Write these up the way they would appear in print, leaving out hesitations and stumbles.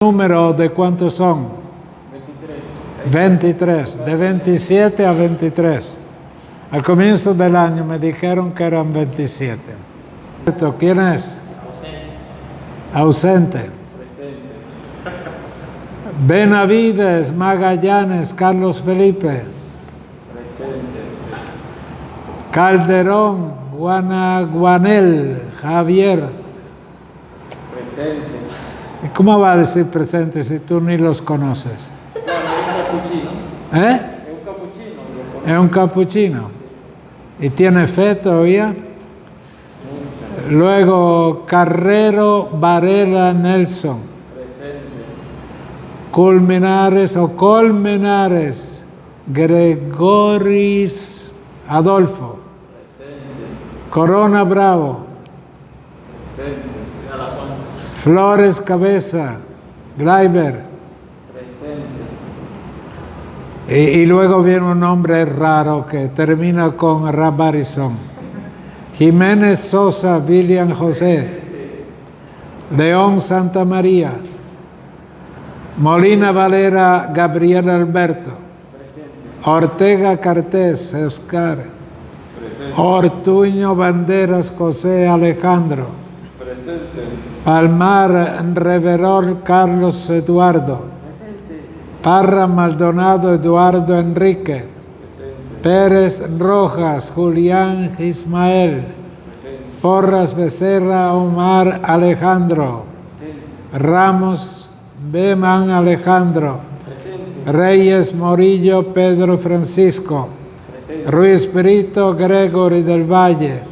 ¿Número de cuántos son? 23, de 27 a 23. Al comienzo del año me dijeron que eran 27. ¿Quién es? Ausente. Benavides, Magallanes, Carlos Felipe. Calderón, Guanaguanel, Javier. Presente. ¿Y cómo va a decir presente si tú ni los conoces? Bueno, es un capuchino. ¿Eh? Es un capuchino. Es un capuchino. ¿Y tiene fe todavía? Mucha. Luego, Carrero Varela Nelson. Presente. Colmenares o Colmenares, Gregoris Adolfo. Presente. Corona Bravo. Presente. A la cuenta. Flores Cabeza, Glaiber. Presente. Y luego viene un nombre raro que termina con Rabarizón. Jiménez Sosa, William José. León Santa María. Molina Valera, Gabriel Alberto. Presente. Ortega Cartés, Oscar. Presente. Ortuño Banderas, José Alejandro. Presente. Palmar Reverol, Carlos Eduardo. Presente. Parra Maldonado, Eduardo Enrique. Presente. Pérez Rojas, Julián Ismael. Presente. Porras Becerra, Omar Alejandro. Presente. Ramos Beman Alejandro. Presente. Reyes Morillo, Pedro Francisco. Presente. Ruiz Brito, Gregory del Valle.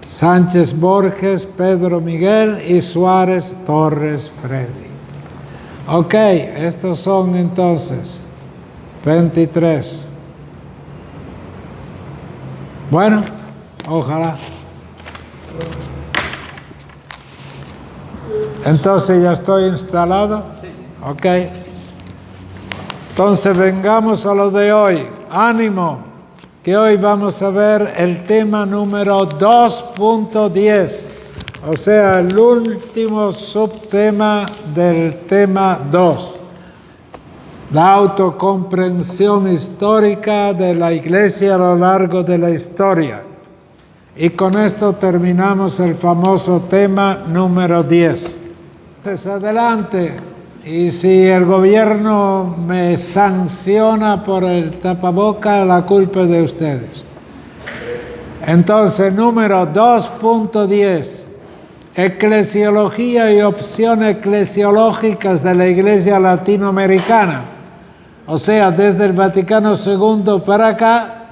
Sánchez Borges, Pedro Miguel y Suárez Torres Freddy. Ok, estos son entonces 23. Bueno, ojalá. Entonces ya estoy instalado. Sí. Ok. Entonces vengamos a lo de hoy. Ánimo, que hoy vamos a ver el tema número 2.10. O sea, el último subtema del tema 2. La autocomprensión histórica de la Iglesia a lo largo de la historia. Y con esto terminamos el famoso tema número 10. Entonces, adelante. Y si el gobierno me sanciona por el tapaboca, la culpa es de ustedes. Entonces, número 2.10. Eclesiología y opciones eclesiológicas de la Iglesia Latinoamericana. O sea, desde el Vaticano II para acá,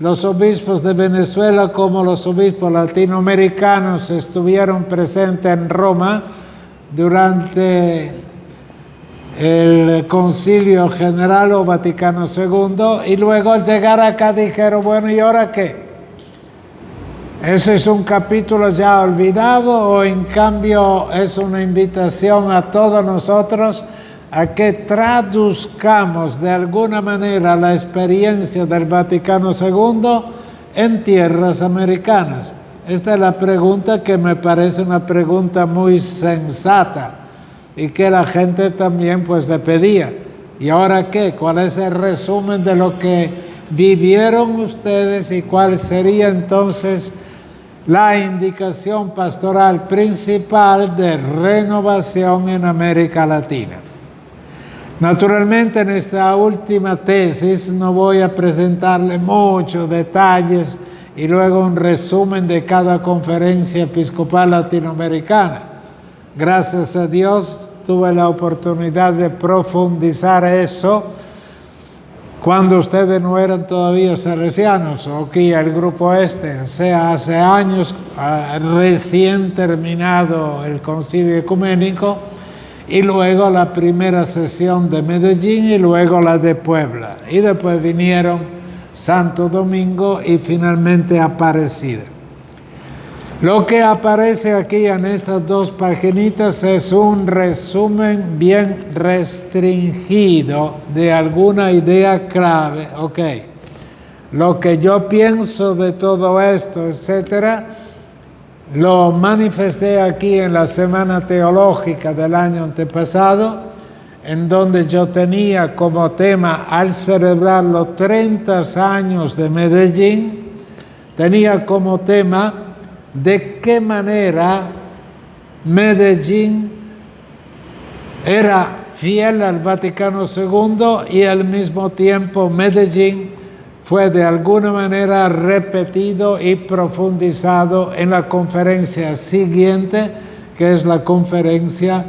los obispos de Venezuela como los obispos latinoamericanos estuvieron presentes en Roma durante el Concilio General o Vaticano II, y luego al llegar acá dijeron, bueno, ¿y ahora qué? ¿Ese es un capítulo ya olvidado o en cambio es una invitación a todos nosotros a que traduzcamos de alguna manera la experiencia del Vaticano II en tierras americanas? Esta es la pregunta que me parece una pregunta muy sensata y que la gente también pues le pedía. ¿Y ahora qué? ¿Cuál es el resumen de lo que vivieron ustedes y cuál sería entonces la indicación pastoral principal de renovación en América Latina? Naturalmente, en esta última tesis no voy a presentarle muchos detalles y luego un resumen de cada conferencia episcopal latinoamericana. Gracias a Dios tuve la oportunidad de profundizar eso cuando ustedes no eran todavía salesianos, o aquí el grupo o sea, hace años, recién terminado el concilio ecuménico, y luego la primera sesión de Medellín y luego la de Puebla. Y después vinieron Santo Domingo y finalmente Aparecida. Lo que aparece aquí en estas dos paginitas es un resumen bien restringido de alguna idea clave. Ok, lo que yo pienso de todo esto, etcétera, Lo manifesté aquí en la Semana Teológica del año antepasado, en donde yo tenía como tema, al celebrar los 30 años de Medellín, tenía como tema de qué manera Medellín era fiel al Vaticano II y al mismo tiempo Medellín fue de alguna manera repetido y profundizado en la conferencia siguiente, que es la conferencia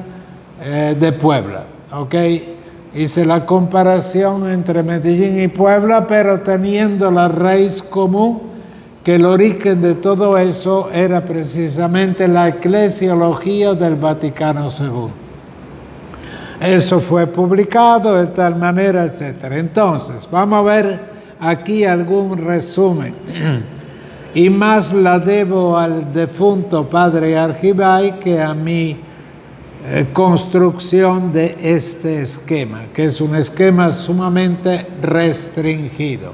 de Puebla. ¿Okay? Hice la comparación entre Medellín y Puebla, pero teniendo la raíz común, que el origen de todo eso era precisamente la eclesiología del Vaticano II. Eso fue publicado de tal manera, etc. Entonces, vamos a ver aquí algún resumen. Y más la debo al defunto padre Argibay que a mi construcción de este esquema, que es un esquema sumamente restringido.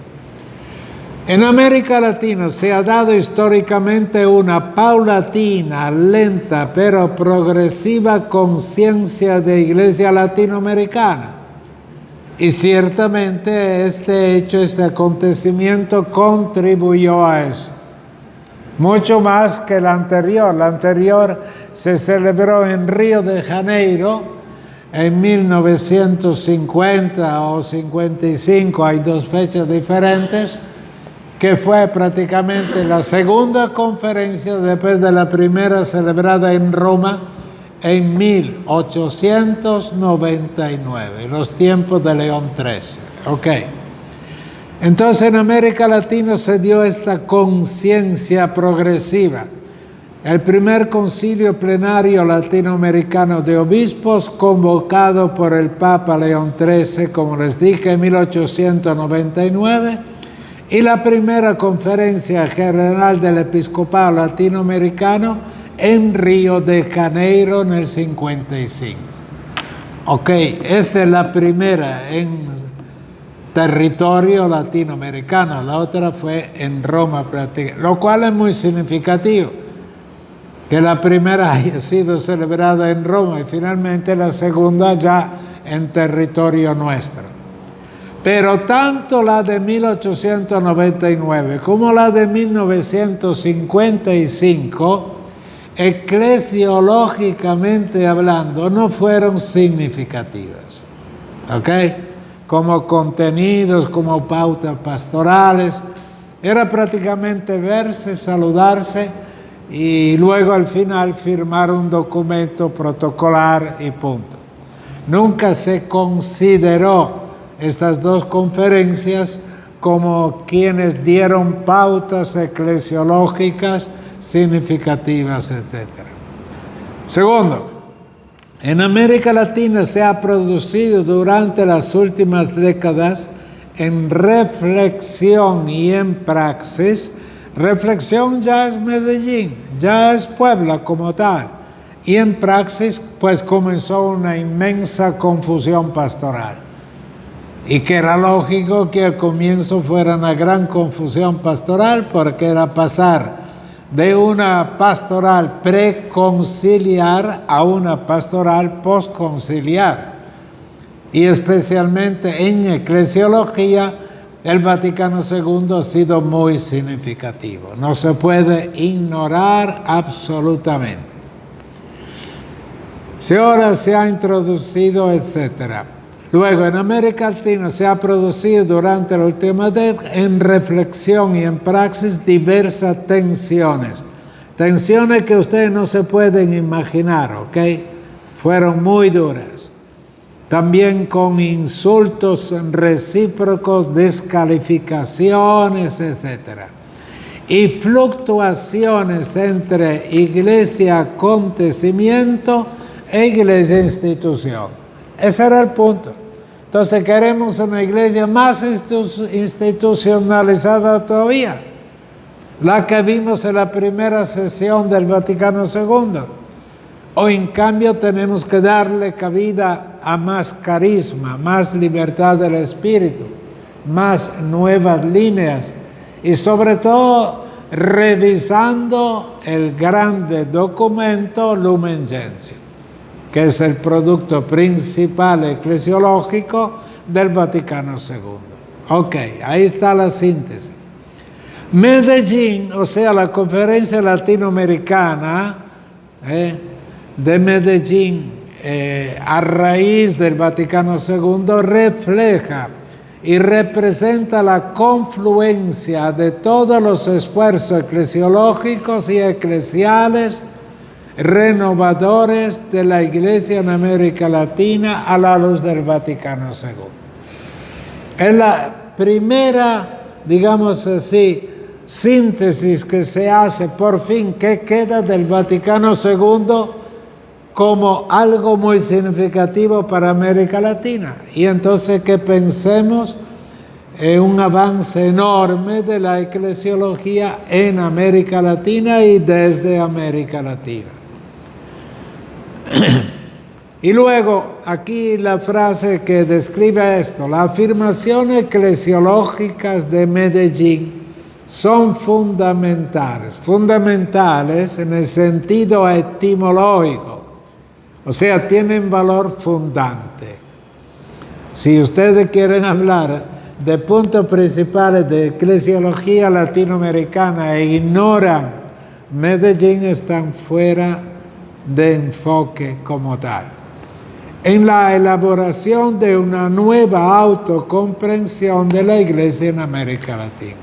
En América Latina se ha dado históricamente una paulatina, lenta, pero progresiva conciencia de iglesia latinoamericana. Y ciertamente este hecho, este acontecimiento contribuyó a eso. Mucho más que el anterior. La anterior se celebró en Río de Janeiro en 1950 o 55, hay dos fechas diferentes, que fue prácticamente la segunda conferencia después de la primera celebrada en Roma en 1899, los tiempos de León XIII. Okay. Entonces en América Latina se dio esta conciencia progresiva. El primer concilio plenario latinoamericano de obispos, convocado por el Papa León XIII, como les dije, en 1899, y la primera conferencia general del episcopado latinoamericano en Río de Janeiro en el 55. Ok, esta es la primera en territorio latinoamericano, la otra fue en Roma prácticamente, lo cual es muy significativo, que la primera haya sido celebrada en Roma y finalmente la segunda ya en territorio nuestro. Pero tanto la de 1899 como la de 1955, eclesiológicamente hablando, no fueron significativas. ¿Ok? Como contenidos, como pautas pastorales, era prácticamente verse, saludarse y luego al final firmar un documento protocolar y punto. Nunca se consideró estas dos conferencias como quienes dieron pautas eclesiológicas significativas, etc. Segundo, en América Latina se ha producido durante las últimas décadas en reflexión y en praxis. Reflexión ya es Medellín, ya es Puebla como tal, y en praxis pues comenzó una inmensa confusión pastoral. Y que era lógico que al comienzo fuera una gran confusión pastoral, porque era pasar de una pastoral preconciliar a una pastoral postconciliar. Y especialmente en eclesiología, el Vaticano II ha sido muy significativo. No se puede ignorar absolutamente. Si ahora se ha introducido, etcétera. Luego, en América Latina se ha producido durante la última década en reflexión y en praxis diversas tensiones. Tensiones que ustedes no se pueden imaginar, ¿ok? Fueron muy duras. También con insultos recíprocos, descalificaciones, etc. Y fluctuaciones entre iglesia acontecimiento e iglesia institución. Ese era el punto. Entonces queremos una iglesia más institucionalizada todavía, la que vimos en la primera sesión del Vaticano II. O en cambio tenemos que darle cabida a más carisma, más libertad del espíritu, más nuevas líneas y sobre todo revisando el grande documento Lumen Gentium, que es el producto principal eclesiológico del Vaticano II. Ok, ahí está la síntesis. Medellín, o sea, la conferencia latinoamericana de Medellín, a raíz del Vaticano II, refleja y representa la confluencia de todos los esfuerzos eclesiológicos y eclesiales renovadores de la Iglesia en América Latina a la luz del Vaticano II. Es la primera, digamos así, síntesis que se hace por fin, que queda del Vaticano II como algo muy significativo para América Latina. Y entonces que pensemos en un avance enorme de la eclesiología en América Latina y desde América Latina. Y luego, aquí la frase que describe esto: las afirmaciones eclesiológicas de Medellín son fundamentales en el sentido etimológico, o sea, tienen valor fundante. Si ustedes quieren hablar de puntos principales de eclesiología latinoamericana e ignoran Medellín, están fuera de enfoque como tal. En la elaboración de una nueva autocomprensión de la Iglesia en América Latina.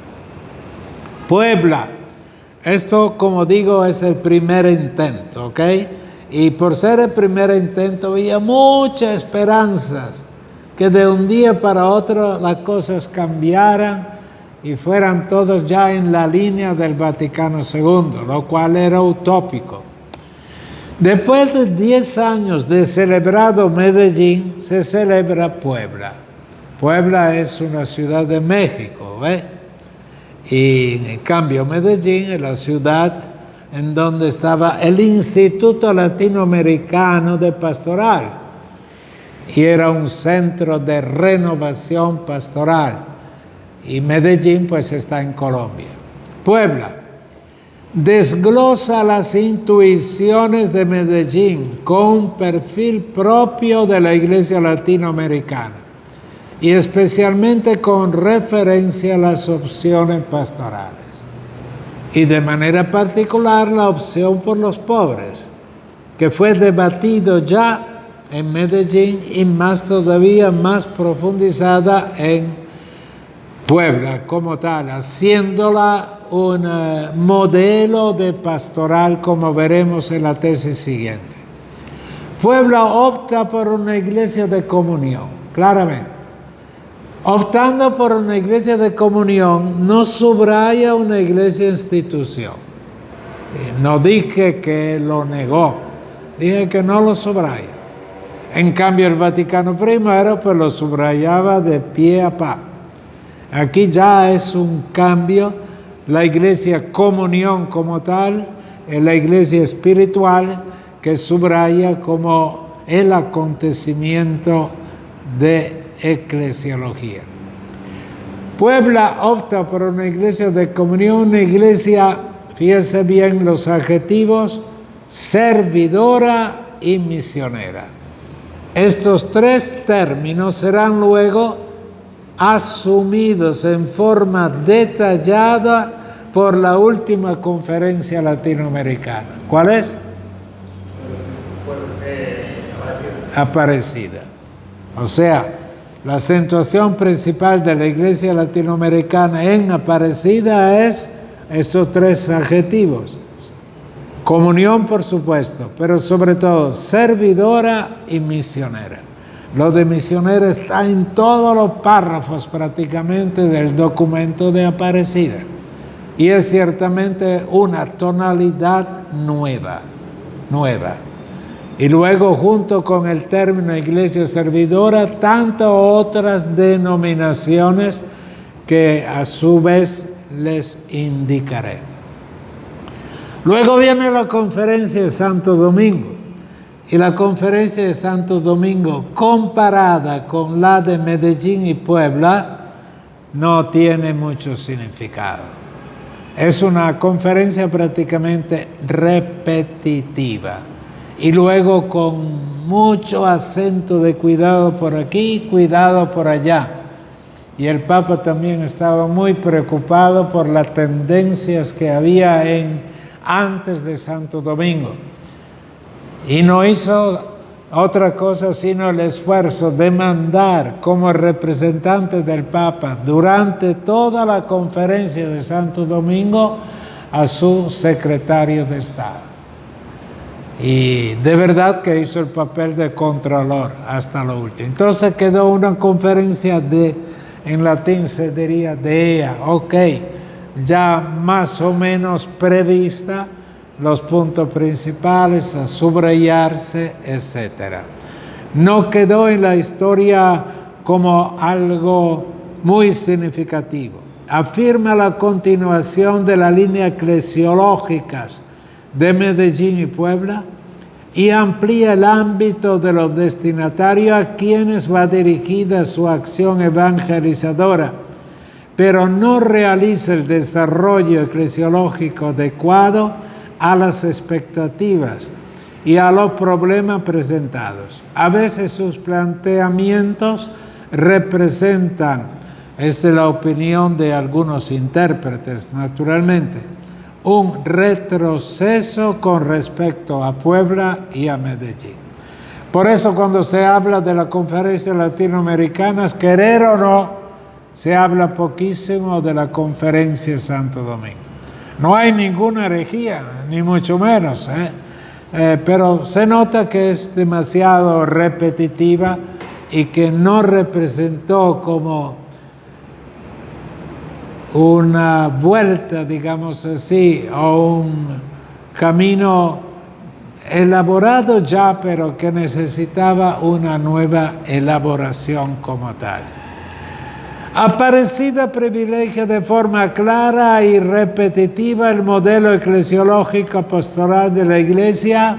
Puebla, esto, como digo, es el primer intento, ¿ok? Y por ser el primer intento había muchas esperanzas que de un día para otro las cosas cambiaran y fueran todos ya en la línea del Vaticano II, lo cual era utópico. Después de 10 años de celebrado Medellín, se celebra Puebla. Puebla es una ciudad de México, ¿ves? Y en cambio Medellín es la ciudad en donde estaba el Instituto Latinoamericano de Pastoral, y era un centro de renovación pastoral. Y Medellín pues está en Colombia. Puebla desglosa las intuiciones de Medellín con un perfil propio de la Iglesia latinoamericana y especialmente con referencia a las opciones pastorales y de manera particular la opción por los pobres, que fue debatido ya en Medellín y más todavía más profundizada en Puebla como tal, haciéndola un modelo de pastoral, como veremos en la tesis siguiente. Puebla opta por una iglesia de comunión, claramente. Optando por una iglesia de comunión, no subraya una iglesia institución. No dije que lo negó, dije que no lo subraya. En cambio, el Vaticano I pues lo subrayaba de pie a pa. Aquí ya es un cambio. La iglesia comunión como tal es la iglesia espiritual que subraya como el acontecimiento de eclesiología. Puebla opta por una iglesia de comunión, una iglesia, fíjese bien los adjetivos, servidora y misionera. Estos tres términos serán luego asumidos en forma detallada por la última conferencia latinoamericana. ¿Cuál es? Aparecida. O sea, la acentuación principal de la Iglesia latinoamericana en Aparecida es estos tres adjetivos. Comunión, por supuesto, pero sobre todo servidora y misionera. Lo de misionera está en todos los párrafos prácticamente del documento de Aparecida. Y es ciertamente una tonalidad nueva. Y luego, junto con el término iglesia servidora, tantas otras denominaciones que a su vez les indicaré. Luego viene la conferencia de Santo Domingo. Y la conferencia de Santo Domingo, comparada con la de Medellín y Puebla, no tiene mucho significado. Es una conferencia prácticamente repetitiva y luego con mucho acento de cuidado por aquí, cuidado por allá. Y el Papa también estaba muy preocupado por las tendencias que había antes de Santo Domingo. Y no hizo otra cosa sino el esfuerzo de mandar como representante del Papa durante toda la conferencia de Santo Domingo a su secretario de Estado. Y de verdad que hizo el papel de contralor hasta lo último. Entonces quedó una conferencia en latín se diría dea, ok, ya más o menos prevista, los puntos principales a subrayarse, etc. No quedó en la historia como algo muy significativo. Afirma la continuación de la línea eclesiológica de Medellín y Puebla y amplía el ámbito de los destinatarios a quienes va dirigida su acción evangelizadora, pero no realiza el desarrollo eclesiológico adecuado a las expectativas y a los problemas presentados. A veces sus planteamientos representan, esta es la opinión de algunos intérpretes naturalmente, un retroceso con respecto a Puebla y a Medellín. Por eso cuando se habla de la conferencia latinoamericana, querer o no, se habla poquísimo de la conferencia Santo Domingo. No hay ninguna herejía, ni mucho menos, pero se nota que es demasiado repetitiva y que no representó como una vuelta, digamos así, o un camino elaborado ya, pero que necesitaba una nueva elaboración como tal. Aparecida privilegia de forma clara y repetitiva el modelo eclesiológico pastoral de la Iglesia,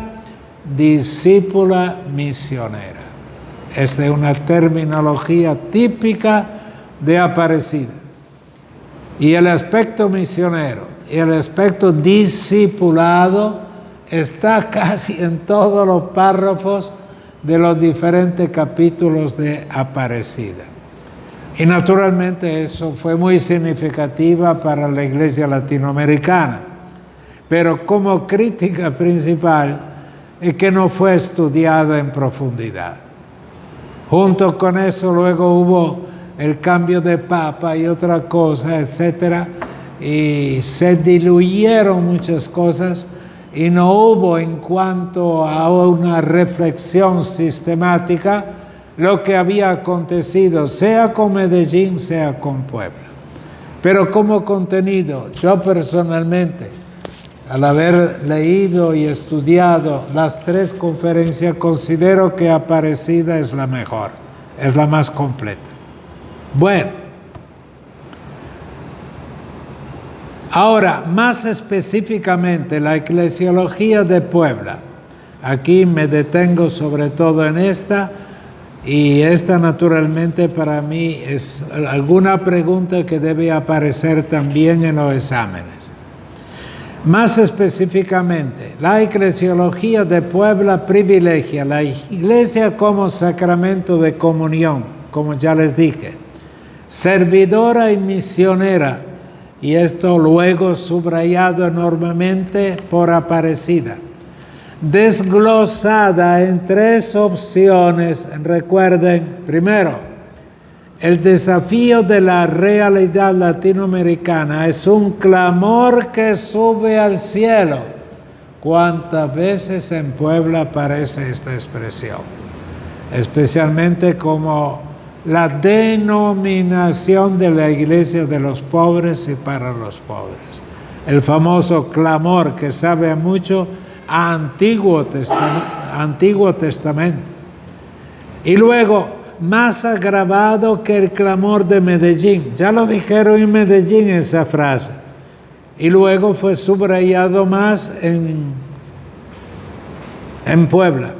discípula misionera. Esta es una terminología típica de Aparecida. Y el aspecto misionero y el aspecto discipulado está casi en todos los párrafos de los diferentes capítulos de Aparecida. Y naturalmente eso fue muy significativa para la Iglesia latinoamericana, pero como crítica principal es que no fue estudiada en profundidad. Junto con eso luego hubo el cambio de papa y otra cosa, etcétera, y se diluyeron muchas cosas y no hubo en cuanto a una reflexión sistemática lo que había acontecido, sea con Medellín, sea con Puebla. Pero como contenido, yo personalmente, al haber leído y estudiado las tres conferencias, considero que Aparecida es la mejor, es la más completa. Bueno, ahora más específicamente la eclesiología de Puebla. Aquí me detengo sobre todo en esta, y esta naturalmente para mí es alguna pregunta que debe aparecer también en los exámenes. Más específicamente, la eclesiología de Puebla privilegia la iglesia como sacramento de comunión, como ya les dije, servidora y misionera, y esto luego subrayado enormemente por Aparecida, desglosada en tres opciones. Recuerden, primero, el desafío de la realidad latinoamericana es un clamor que sube al cielo. ¿Cuántas veces en Puebla aparece esta expresión? Especialmente como la denominación de la iglesia de los pobres y para los pobres. El famoso clamor que sabe mucho a Antiguo Testamento. Y luego, más agravado que el clamor de Medellín. Ya lo dijeron en Medellín esa frase. Y luego fue subrayado más en Puebla,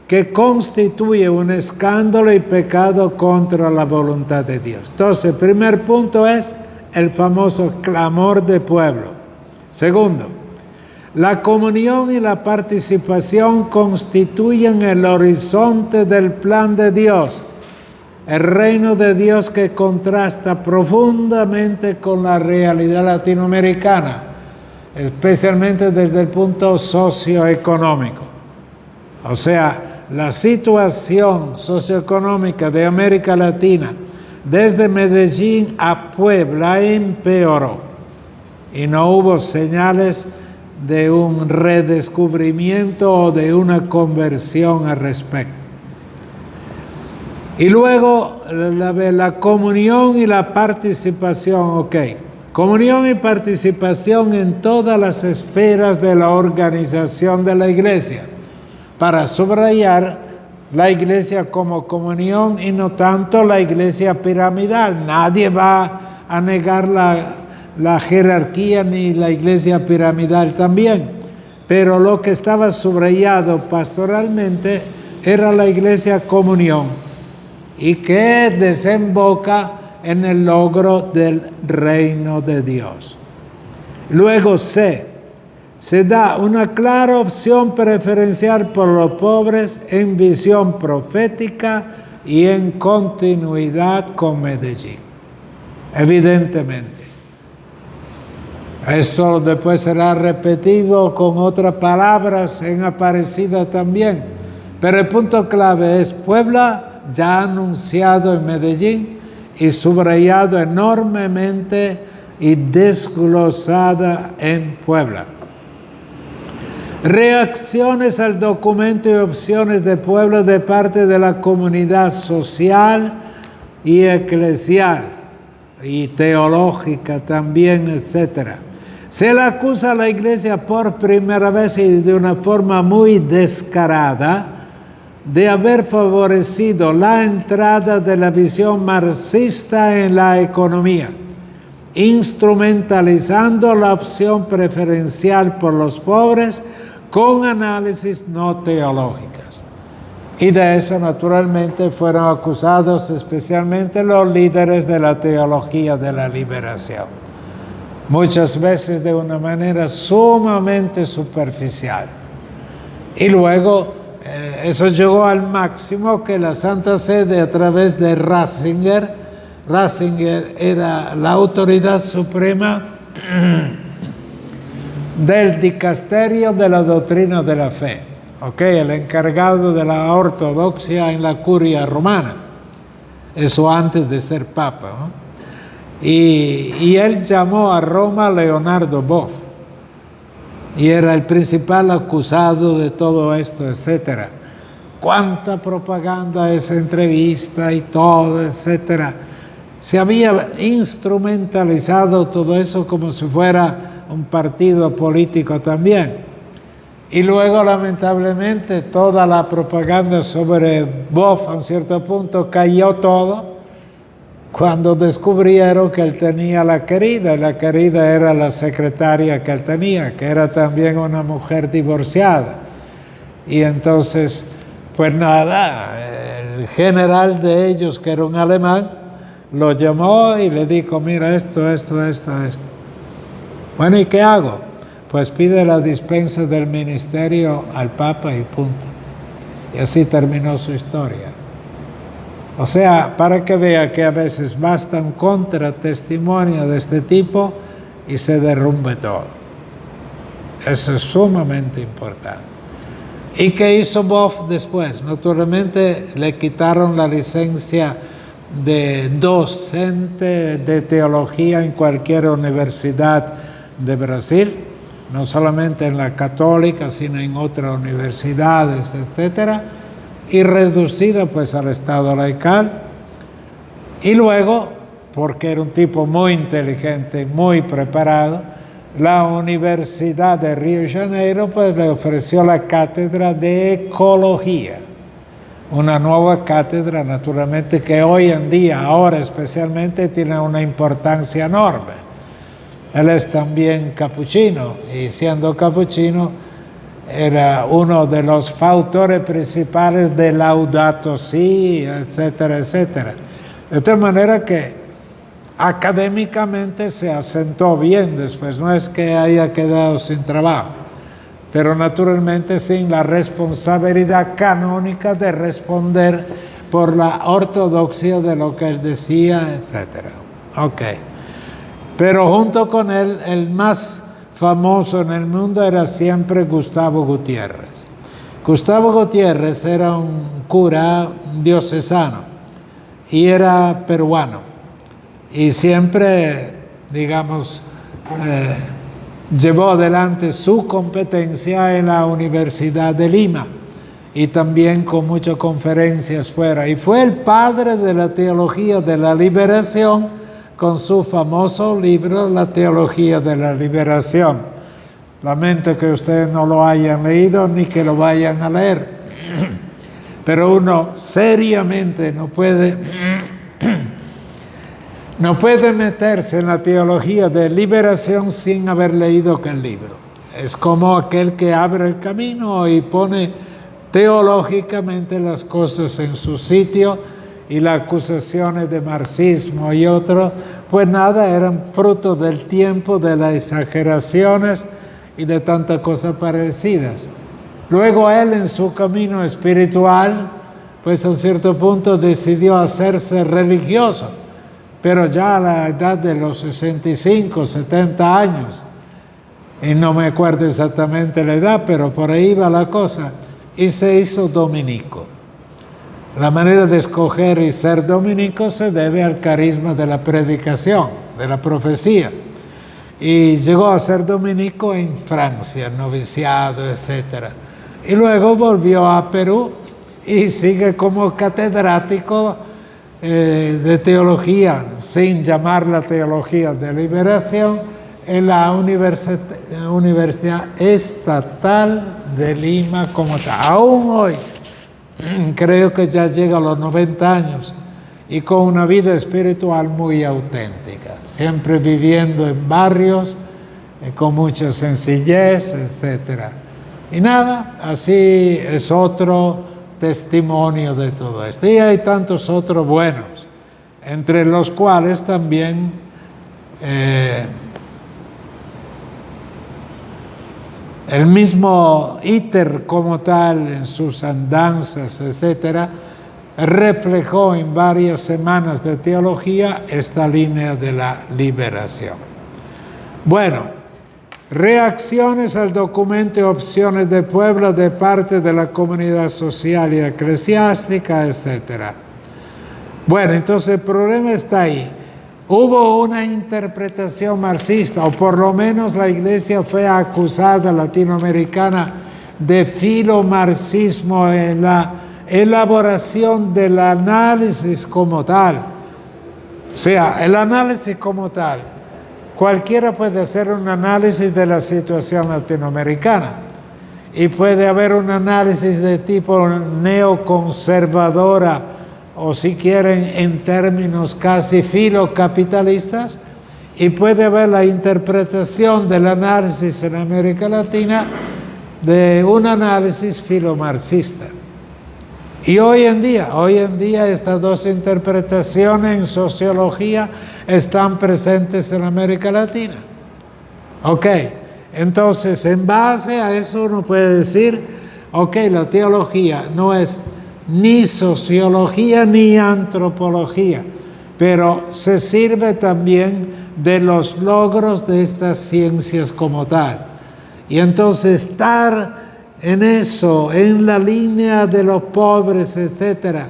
que constituye un escándalo y pecado contra la voluntad de Dios. Entonces, el primer punto es el famoso clamor de pueblo. Segundo, la comunión y la participación constituyen el horizonte del plan de Dios, el reino de Dios que contrasta profundamente con la realidad latinoamericana, especialmente desde el punto socioeconómico. O sea, la situación socioeconómica de América Latina desde Medellín a Puebla empeoró y no hubo señales de un redescubrimiento o de una conversión al respecto. Y luego la comunión y la participación, ok. Comunión y participación en todas las esferas de la organización de la iglesia, para subrayar la iglesia como comunión y no tanto la iglesia piramidal. Nadie va a negar la jerarquía ni la iglesia piramidal también, pero lo que estaba subrayado pastoralmente era la iglesia comunión y que desemboca en el logro del reino de Dios. Luego se da una clara opción preferencial por los pobres en visión profética y en continuidad con Medellín. Evidentemente. Esto después será repetido con otras palabras en Aparecida también. Pero el punto clave es Puebla ya anunciado en Medellín y subrayado enormemente y desglosada en Puebla. Reacciones al documento y opciones de Puebla de parte de la comunidad social y eclesial y teológica también, etc. Se le acusa a la iglesia por primera vez y de una forma muy descarada de haber favorecido la entrada de la visión marxista en la economía, instrumentalizando la opción preferencial por los pobres con análisis no teológicas. Y de eso naturalmente fueron acusados especialmente los líderes de la teología de la liberación, muchas veces de una manera sumamente superficial. Y luego eso llegó al máximo que la Santa Sede a través de Ratzinger era la autoridad suprema del dicasterio de la doctrina de la fe, ¿okay? El encargado de la ortodoxia en la curia romana, eso antes de ser papa, ¿no? Y él llamó a Roma Leonardo Boff, y era el principal acusado de todo esto, etcétera. Cuánta propaganda esa entrevista y todo, etcétera. Se había instrumentalizado todo eso como si fuera un partido político también. Y luego, lamentablemente, toda la propaganda sobre Boff a un cierto punto cayó todo cuando descubrieron que él tenía la querida, y la querida era la secretaria que él tenía, que era también una mujer divorciada. Y entonces, pues nada, el general de ellos, que era un alemán, lo llamó y le dijo, mira, esto. Bueno, ¿y qué hago? Pues pide la dispensa del ministerio al Papa y punto. Y así terminó su historia. O sea, para que vea que a veces basta un contratestimonio de este tipo y se derrumbe todo. Eso es sumamente importante. ¿Y qué hizo Boff después? Naturalmente le quitaron la licencia de docente de teología en cualquier universidad de Brasil, no solamente en la católica, sino en otras universidades, etcétera, y reducida pues al estado laical. Y luego, porque era un tipo muy inteligente, muy preparado, la Universidad de Río de Janeiro pues le ofreció la cátedra de ecología, una nueva cátedra naturalmente que hoy en día, ahora especialmente, tiene una importancia enorme. Él es también capuchino y siendo capuchino era uno de los fautores principales de Laudato Si, etcétera, etcétera. De tal manera que académicamente se asentó bien después, no es que haya quedado sin trabajo, pero naturalmente sin la responsabilidad canónica de responder por la ortodoxia de lo que él decía, etc. Ok. Pero junto con él, el más famoso en el mundo era siempre Gustavo Gutiérrez. Gustavo Gutiérrez era un cura diocesano y era peruano. Y siempre, digamos, llevó adelante su competencia en la Universidad de Lima y también con muchas conferencias fuera. Y fue el padre de la teología de la liberación con su famoso libro, La Teología de la Liberación. Lamento que ustedes no lo hayan leído ni que lo vayan a leer, pero uno seriamente no puede meterse en la teología de liberación sin haber leído aquel libro. Es como aquel que abre el camino y pone teológicamente las cosas en su sitio, y las acusaciones de marxismo y otro, pues nada, eran fruto del tiempo, de las exageraciones y de tantas cosas parecidas. Luego él en su camino espiritual, pues a un cierto punto decidió hacerse religioso, pero ya a la edad de los 65, 70 años, y no me acuerdo exactamente la edad, pero por ahí va la cosa, y se hizo dominico. La manera de escoger y ser dominico se debe al carisma de la predicación, de la profecía. Y llegó a ser dominico en Francia, noviciado, etc. Y luego volvió a Perú y sigue como catedrático de teología, sin llamarla teología de liberación, en la Universidad Estatal de Lima como tal. Aún hoy, creo que ya llega a los 90 años y con una vida espiritual muy auténtica, siempre viviendo en barrios, con mucha sencillez, etc. Y nada, así es otro testimonio de todo esto. Y hay tantos otros buenos, entre los cuales también el mismo Iter como tal, en sus andanzas, etc., reflejó en varias semanas de teología esta línea de la liberación. Bueno, reacciones al documento y opciones de Puebla de parte de la comunidad social y eclesiástica, etc. Bueno, entonces el problema está ahí. Hubo una interpretación marxista, o por lo menos la Iglesia fue acusada latinoamericana de filomarxismo en la elaboración del análisis como tal. O sea, el análisis como tal. Cualquiera puede hacer un análisis de la situación latinoamericana y puede haber un análisis de tipo neoconservadora, o si quieren en términos casi filocapitalistas, y puede haber la interpretación del análisis en América Latina de un análisis filomarxista. Y hoy en día estas dos interpretaciones en sociología están presentes en América Latina. Ok, entonces en base a eso uno puede decir, ok, la teología no es ni sociología ni antropología, pero se sirve también de los logros de estas ciencias como tal. Y entonces estar en eso, en la línea de los pobres, etcétera,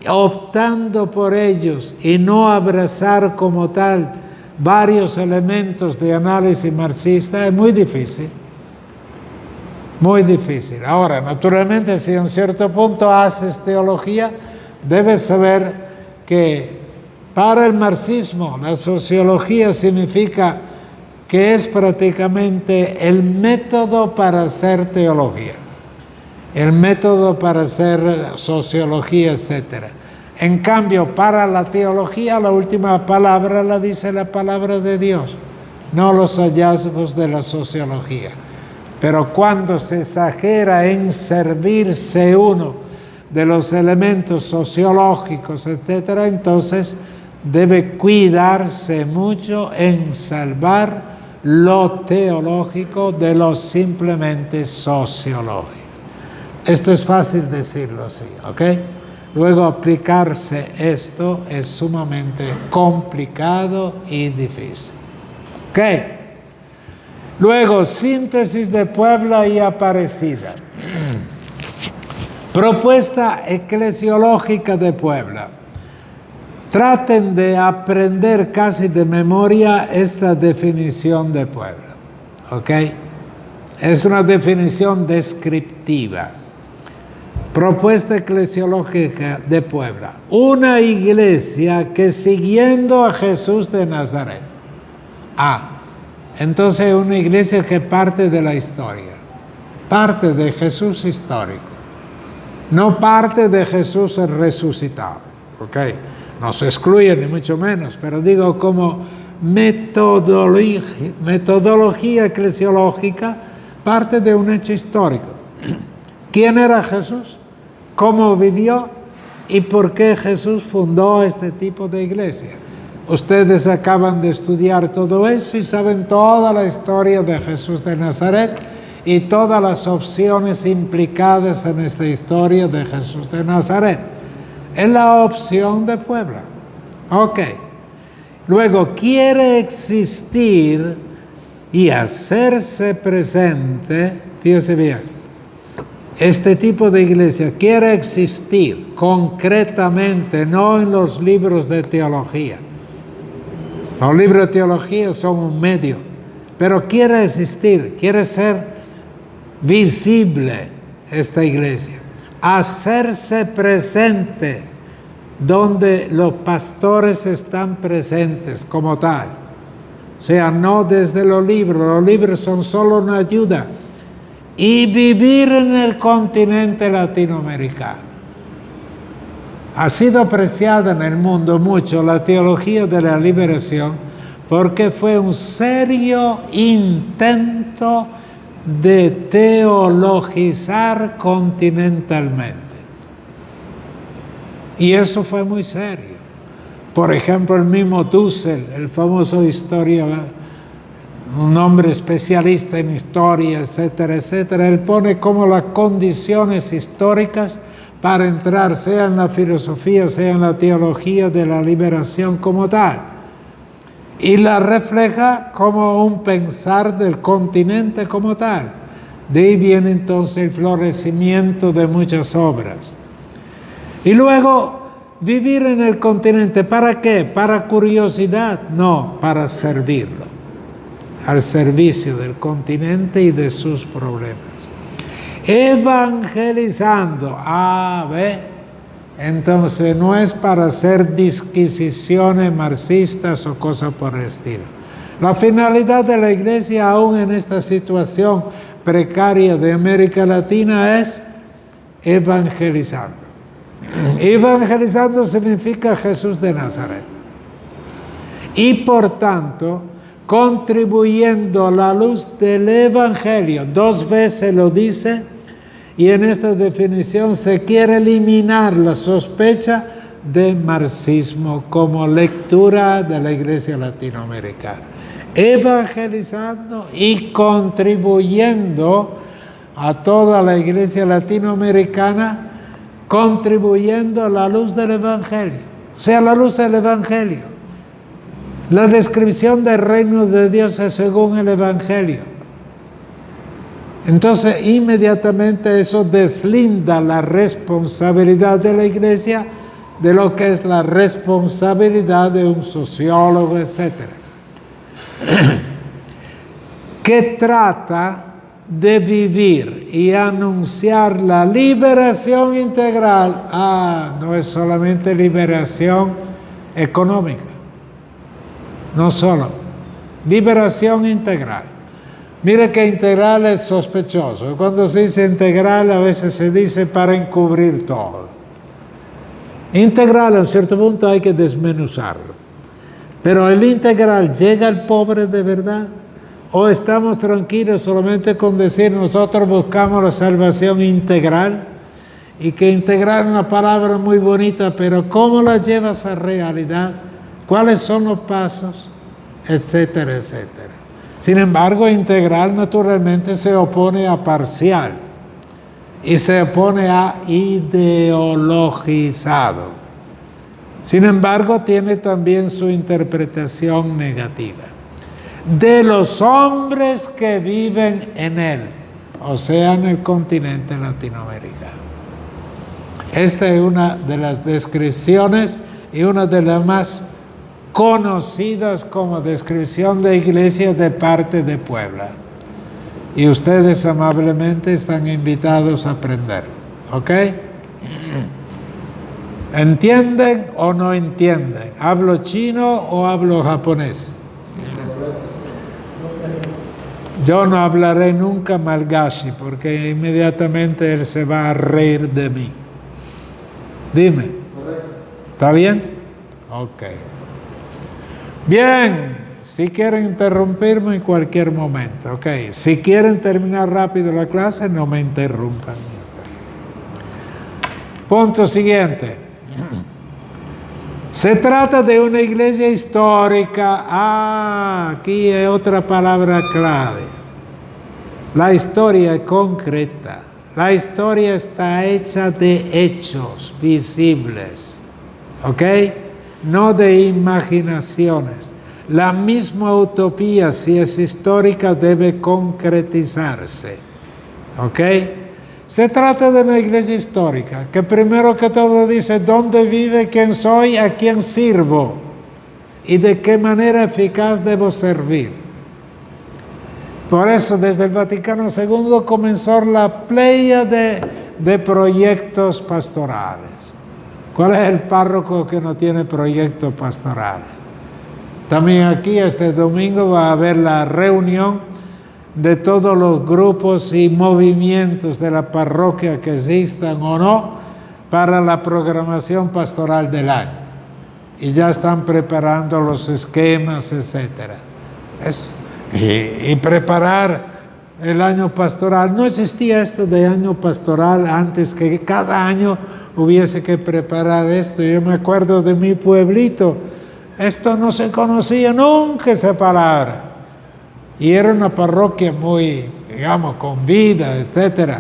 optando por ellos y no abrazar como tal varios elementos de análisis marxista es muy difícil. Muy difícil. Ahora, naturalmente, si a un cierto punto haces teología, debes saber que para el marxismo la sociología significa que es prácticamente el método para hacer teología, el método para hacer sociología, etc. En cambio, para la teología, la última palabra la dice la palabra de Dios, no los hallazgos de la sociología. Pero cuando se exagera en servirse uno de los elementos sociológicos, etc., entonces debe cuidarse mucho en salvar lo teológico de lo simplemente sociológico. Esto es fácil decirlo así, ¿ok? Luego aplicarse esto es sumamente complicado y difícil. ¿Ok? Luego, síntesis de Puebla y Aparecida. Propuesta eclesiológica de Puebla. Traten de aprender casi de memoria esta definición de Puebla. ¿Ok? Es una definición descriptiva. Propuesta eclesiológica de Puebla. Una iglesia que siguiendo a Jesús de Nazaret. Entonces una iglesia que parte de la historia. Parte de Jesús histórico. No parte de Jesús resucitado. ¿Ok? No se excluye ni mucho menos, pero digo como metodología eclesiológica, parte de un hecho histórico. ¿Quién era Jesús? ¿Cómo vivió? ¿Y por qué Jesús fundó este tipo de iglesia? Ustedes acaban de estudiar todo eso y saben toda la historia de Jesús de Nazaret y todas las opciones implicadas en esta historia de Jesús de Nazaret. Es la opción de Puebla. Ok. Luego, quiere existir y hacerse presente, fíjese bien, este tipo de iglesia quiere existir concretamente, no en los libros de teología. Los libros de teología son un medio, pero quiere existir, quiere ser visible esta iglesia. Hacerse presente donde los pastores están presentes como tal. O sea, no desde los libros son solo una ayuda. Y vivir en el continente latinoamericano. Ha sido apreciada en el mundo mucho la teología de la liberación porque fue un serio intento de teologizar continentalmente. Y eso fue muy serio. Por ejemplo, el mismo Dussel, el famoso historiador, un hombre especialista en historia, etcétera, etcétera, él pone como las condiciones históricas para entrar, sea en la filosofía, sea en la teología de la liberación como tal. Y la refleja como un pensar del continente como tal. De ahí viene entonces el florecimiento de muchas obras. Y luego, vivir en el continente, ¿para qué? ¿Para curiosidad? No, para servirlo. Al servicio del continente y de sus problemas. Evangelizando. Entonces no es para hacer disquisiciones marxistas o cosas por el estilo. La finalidad de la iglesia, aún en esta situación precaria de América Latina, es evangelizando. Evangelizando significa Jesús de Nazaret. Y por tanto, contribuyendo a la luz del Evangelio. 2 veces lo dice, y en esta definición se quiere eliminar la sospecha de marxismo como lectura de la iglesia latinoamericana. Evangelizando y contribuyendo a toda la iglesia latinoamericana, contribuyendo a la luz del Evangelio. O sea, la luz del Evangelio. La descripción del reino de Dios es según el Evangelio. Entonces, inmediatamente eso deslinda la responsabilidad de la iglesia de lo que es la responsabilidad de un sociólogo, etc. Que trata de vivir y anunciar la liberación integral. No es solamente liberación económica. No solo, liberación integral. Mire que integral es sospechoso. Cuando se dice integral, a veces se dice para encubrir todo. Integral, a un cierto punto, hay que desmenuzarlo. Pero el integral, ¿llega al pobre de verdad? ¿O estamos tranquilos solamente con decir nosotros buscamos la salvación integral? Y que integral es una palabra muy bonita, pero ¿cómo la llevas a realidad? cuáles son los pasos, etcétera, etcétera. Sin embargo, integral naturalmente se opone a parcial y se opone a ideologizado. Sin embargo, tiene también su interpretación negativa. De los hombres que viven en él, o sea, en el continente latinoamericano. Esta es una de las descripciones y una de las más conocidas como descripción de iglesia de parte de Puebla. Y ustedes amablemente están invitados a aprenderlo. ¿Ok? ¿Entienden o no entienden? ¿Hablo chino o hablo japonés? Yo no hablaré nunca malgashi porque inmediatamente él se va a reír de mí. Dime. ¿Está bien? Ok. Bien, si quieren interrumpirme en cualquier momento, ok. Si quieren terminar rápido la clase, no me interrumpan. Punto siguiente. Se trata de una iglesia histórica. Aquí hay otra palabra clave. La historia es concreta. La historia está hecha de hechos visibles. ¿Ok? No de imaginaciones. La misma utopía, si es histórica, debe concretizarse. ¿Ok? Se trata de una iglesia histórica que primero que todo dice dónde vive, quién soy, a quién sirvo y de qué manera eficaz debo servir. Por eso desde el Vaticano II comenzó la playa de proyectos pastorales. ¿Cuál es el párroco que no tiene proyectos pastorales? También aquí este domingo va a haber la reunión de todos los grupos y movimientos de la parroquia que existan o no para la programación pastoral del año. Y ya están preparando los esquemas, etc. Y preparar el año pastoral. No existía esto de año pastoral antes, que cada año hubiese que preparar esto. Yo me acuerdo de mi pueblito. Esto no se conocía nunca, esa palabra. Y era una parroquia muy, digamos, con vida, etc.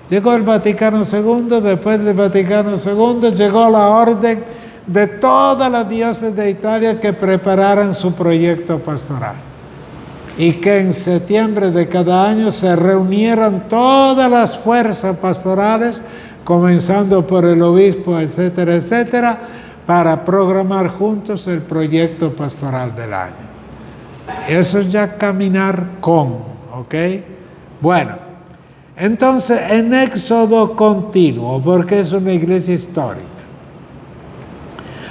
Llegó el Vaticano II, después del Vaticano II llegó la orden de todas las diócesis de Italia que prepararan su proyecto pastoral. Y que en septiembre de cada año se reunieran todas las fuerzas pastorales, comenzando por el obispo, etcétera, etcétera, para programar juntos el proyecto pastoral del año. Eso es ya caminar con, ¿ok? Bueno, entonces en éxodo continuo, porque es una iglesia histórica,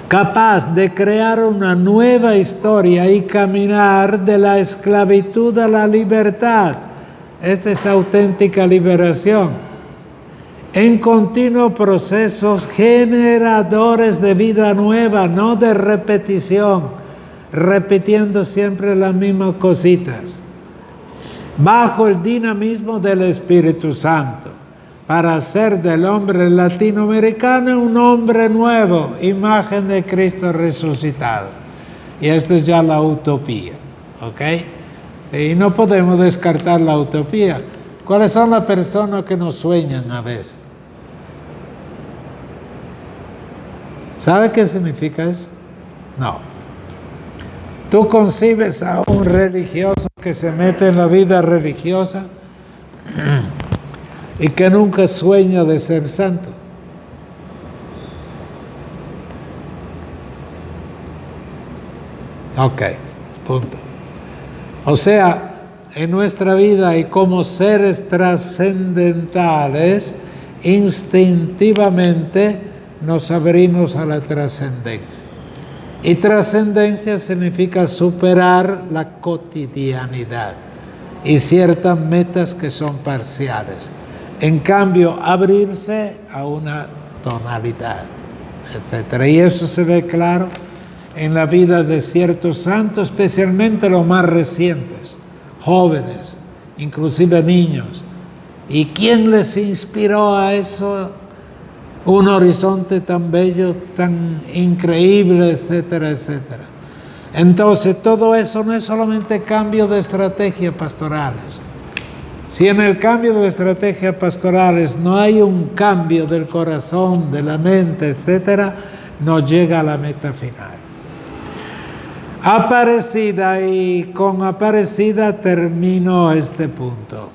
capaz de crear una nueva historia y caminar de la esclavitud a la libertad. Esta es auténtica liberación. En continuos procesos generadores de vida nueva, no de repetición, repitiendo siempre las mismas cositas, bajo el dinamismo del Espíritu Santo, para hacer del hombre latinoamericano un hombre nuevo, imagen de Cristo resucitado. Y esto es ya la utopía, ¿ok? Y no podemos descartar la utopía. ¿Cuáles son las personas que nos sueñan a veces? ¿Sabe qué significa eso? No. ¿Tú concibes a un religioso que se mete en la vida religiosa y que nunca sueña de ser santo? Ok, punto. O sea, en nuestra vida y como seres trascendentales, instintivamente nos abrimos a la trascendencia. Y trascendencia significa superar la cotidianidad y ciertas metas que son parciales. En cambio, abrirse a una tonalidad, etc. Y eso se ve claro en la vida de ciertos santos, especialmente los más recientes, jóvenes, inclusive niños. ¿Y quién les inspiró a eso? Un horizonte tan bello, tan increíble, etcétera, etcétera. Entonces todo eso no es solamente cambio de estrategias pastorales. Si en el cambio de estrategias pastorales no hay un cambio del corazón, de la mente, etc., no llega a la meta final. Aparecida, y con Aparecida termino este punto.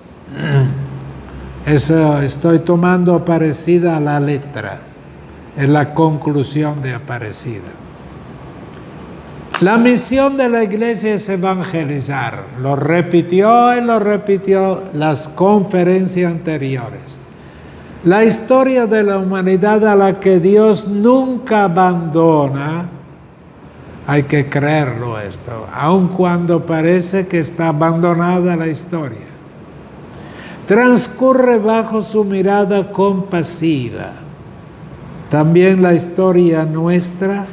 Eso estoy tomando Aparecida a la letra, es la conclusión de Aparecida. La misión de la iglesia es evangelizar. Lo repitió y lo repitió las conferencias anteriores. La historia de la humanidad a la que Dios nunca abandona, hay que creerlo esto, aun cuando parece que está abandonada la historia. Transcurre bajo su mirada compasiva. También la historia nuestra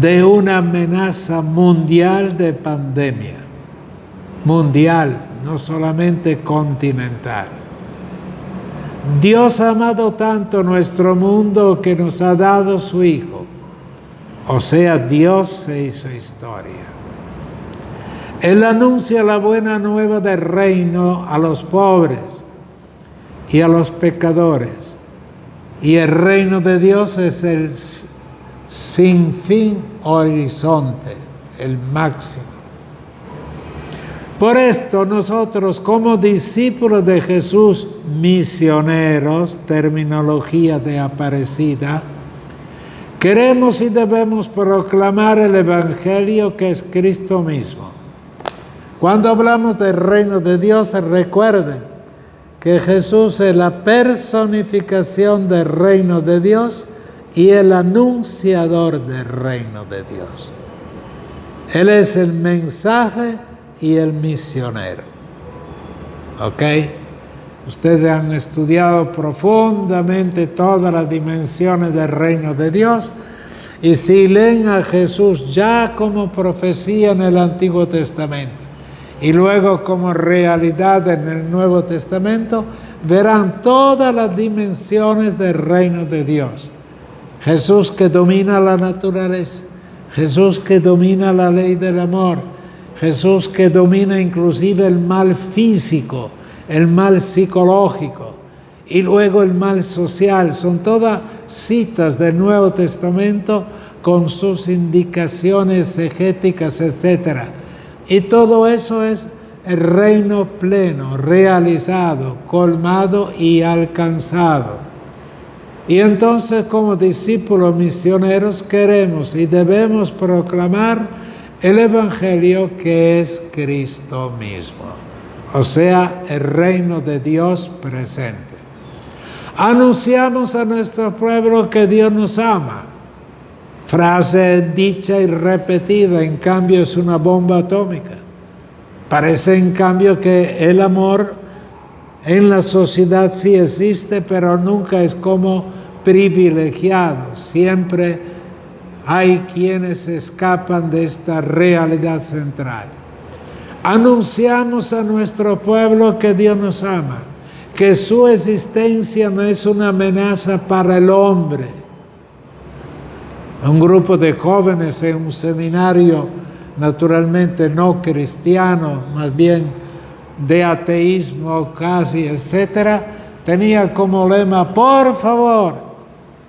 de una amenaza mundial de pandemia. Mundial, no solamente continental. Dios ha amado tanto nuestro mundo que nos ha dado su Hijo. O sea, Dios se hizo historia. Él anuncia la buena nueva del reino a los pobres y a los pecadores. Y el reino de Dios es el sin fin horizonte, el máximo. Por esto nosotros como discípulos de Jesús, misioneros, terminología de Aparecida, queremos y debemos proclamar el Evangelio que es Cristo mismo. Cuando hablamos del reino de Dios, recuerden que Jesús es la personificación del reino de Dios y el anunciador del reino de Dios. Él es el mensaje y el misionero. ¿Ok? Ustedes han estudiado profundamente todas las dimensiones del reino de Dios, y si leen a Jesús ya como profecía en el Antiguo Testamento y luego como realidad en el Nuevo Testamento, verán todas las dimensiones del reino de Dios. Jesús que domina la naturaleza, Jesús que domina la ley del amor, Jesús que domina inclusive el mal físico, el mal psicológico y luego el mal social. Son todas citas del Nuevo Testamento con sus indicaciones exegéticas, etc. Y todo eso es el reino pleno, realizado, colmado y alcanzado. Y entonces como discípulos misioneros queremos y debemos proclamar el Evangelio que es Cristo mismo, o sea, el reino de Dios presente. Anunciamos a nuestro pueblo que Dios nos ama. Frase dicha y repetida, en cambio es una bomba atómica. Parece en cambio que el amor en la sociedad sí existe, pero nunca es como privilegiado. Siempre hay quienes escapan de esta realidad central. Anunciamos a nuestro pueblo que Dios nos ama, que su existencia no es una amenaza para el hombre. Un grupo de jóvenes en un seminario, naturalmente no cristiano, más bien de ateísmo casi, etcétera, tenía como lema: por favor,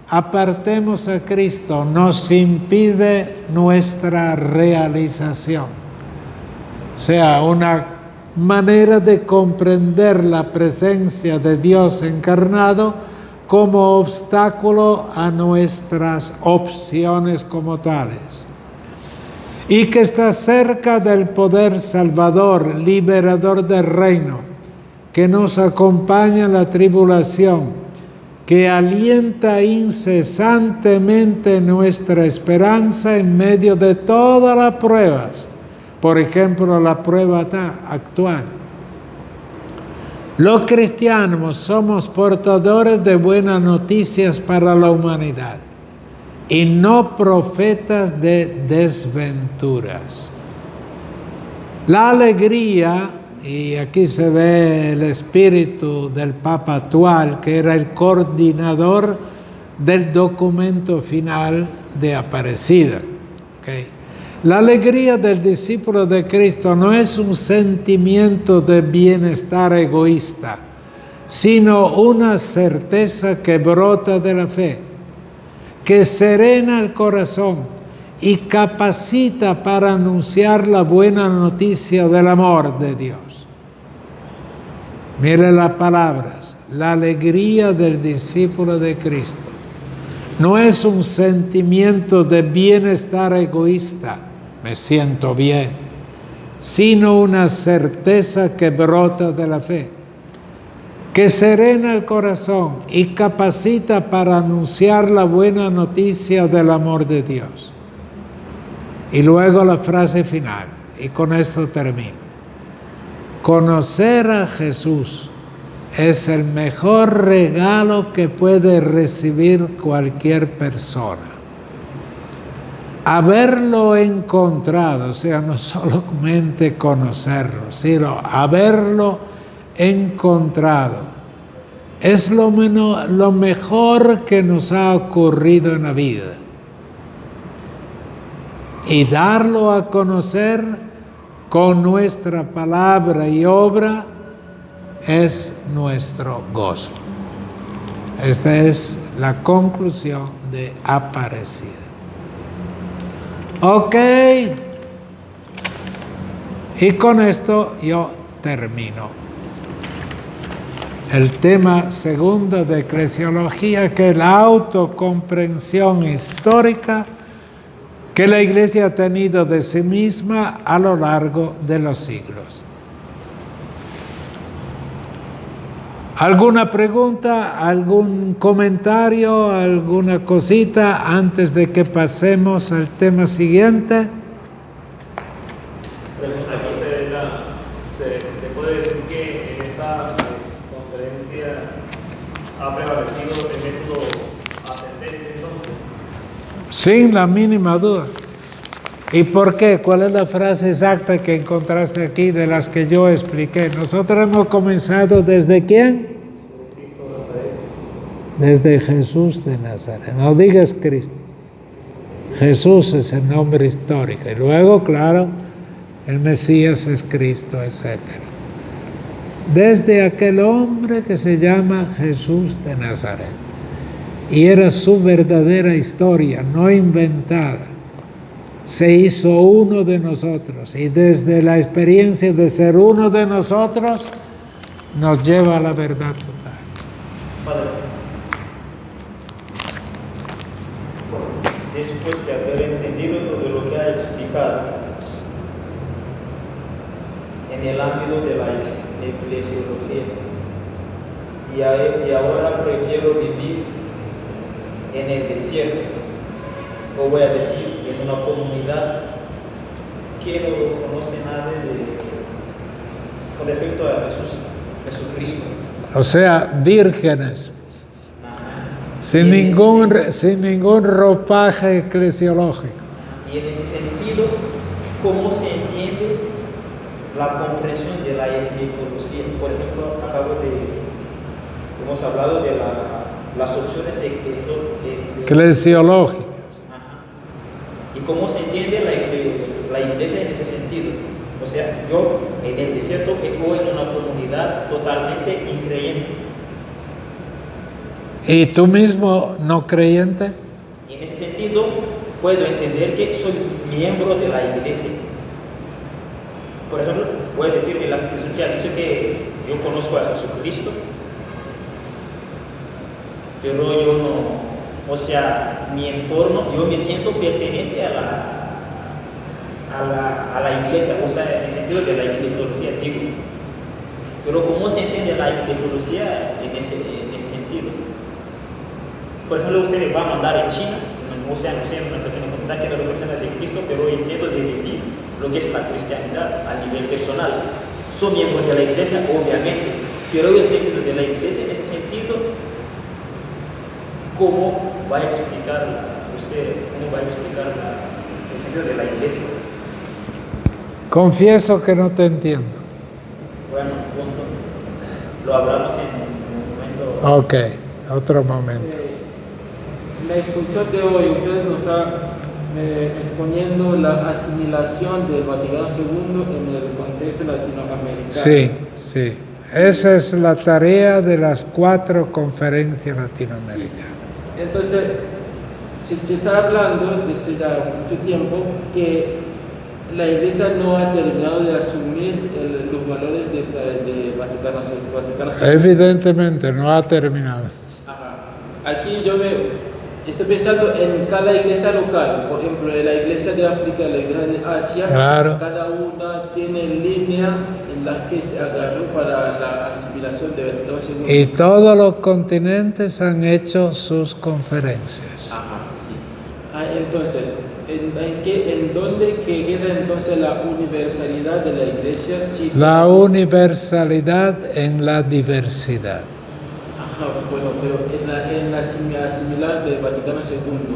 apartemos a Cristo, nos impide nuestra realización. O sea, una manera de comprender la presencia de Dios encarnado como obstáculo a nuestras opciones como tales. Y que está cerca del poder salvador, liberador del reino, que nos acompaña en la tribulación, que alienta incesantemente nuestra esperanza en medio de todas las pruebas. Por ejemplo, la prueba actual. Los cristianos somos portadores de buenas noticias para la humanidad y no profetas de desventuras. La alegría, y aquí se ve el espíritu del Papa actual, que era el coordinador del documento final de Aparecida. ¿Okay? La alegría del discípulo de Cristo no es un sentimiento de bienestar egoísta, sino una certeza que brota de la fe, que serena el corazón y capacita para anunciar la buena noticia del amor de Dios. Mire las palabras, la alegría del discípulo de Cristo no es un sentimiento de bienestar egoísta, me siento bien, sino una certeza que brota de la fe, que serena el corazón y capacita para anunciar la buena noticia del amor de Dios. Y luego la frase final, y con esto termino. Conocer a Jesús es el mejor regalo que puede recibir cualquier persona. Haberlo encontrado, o sea, no solamente conocerlo, sino haberlo encontrado, es lo mejor que nos ha ocurrido en la vida. Y darlo a conocer con nuestra palabra y obra es nuestro gozo. Esta es la conclusión de Aparecida. Ok. Y con esto yo termino. El tema segundo de eclesiología, que es la autocomprensión histórica que la Iglesia ha tenido de sí misma a lo largo de los siglos. ¿Alguna pregunta, algún comentario, alguna cosita antes de que pasemos al tema siguiente? Se puede decir que en esta conferencia ha prevalecido el método ascendente entonces. Sin la mínima duda. ¿Y por qué? ¿Cuál es la frase exacta que encontraste aquí de las que yo expliqué? Nosotros hemos comenzado ¿desde quién? Cristo Nazaret. Desde Jesús de Nazaret. No digas Cristo. Jesús es el nombre histórico. Y luego, claro, el Mesías es Cristo, etc. Desde aquel hombre que se llama Jesús de Nazaret. Y era su verdadera historia, no inventada. Se hizo uno de nosotros y desde la experiencia de ser uno de nosotros nos lleva a la verdad total. Padre, después de haber entendido todo lo que ha explicado en el ámbito de la eclesiología, y ahora prefiero vivir en el desierto, o voy a decir, en una comunidad que no conoce nada con respecto a Jesucristo. O sea, vírgenes, sin ningún ropaje eclesiológico. Y en ese sentido, ¿cómo se entiende la comprensión de la eclesiología? Por ejemplo, hemos hablado de las opciones Eclesiológicas. ¿Y cómo se entiende la iglesia en ese sentido? O sea, yo en el desierto vivo en una comunidad totalmente increyente. ¿Y tú mismo no creyente? Y en ese sentido puedo entender que soy miembro de la iglesia. Por ejemplo, voy a decir que la iglesia ha dicho que yo conozco a Jesucristo, pero yo no, o sea, mi entorno, yo me siento pertenece a la iglesia, o sea, en el sentido de la eclesiología, digo. Pero ¿cómo se entiende la eclesiología en ese sentido? Por ejemplo, usted me va a mandar en China, o sea, no sé, en una pequeña comunidad que no representa de Cristo, pero intento de vivir lo que es la cristianidad a nivel personal. Soy miembro de la iglesia, obviamente, pero el sentido de la iglesia en ese sentido, ¿cómo va a explicar usted, cómo va a explicar el sentido de la iglesia? Confieso que no te entiendo. Bueno, punto. Lo hablamos en un momento. Ok, otro momento. La exposición de hoy, ustedes nos está exponiendo la asimilación del Vaticano II en el contexto latinoamericano. Sí, sí. Esa es la tarea de las 4 conferencias latinoamericanas. Sí. Entonces, se está hablando desde ya mucho tiempo que la Iglesia no ha terminado de asumir los valores de Vaticano II. Evidentemente no ha terminado. Ajá. Aquí yo estoy pensando en cada iglesia local, por ejemplo, la iglesia de África, la iglesia de Asia, Claro. cada una tiene línea en la que se agarró para la asimilación de Vaticano II. Y todos los continentes han hecho sus conferencias. Ajá, sí. Entonces, ¿en dónde queda entonces la universalidad de la iglesia? Si La universalidad en la diversidad. Ajá, bueno, pero en la asimilar del Vaticano II.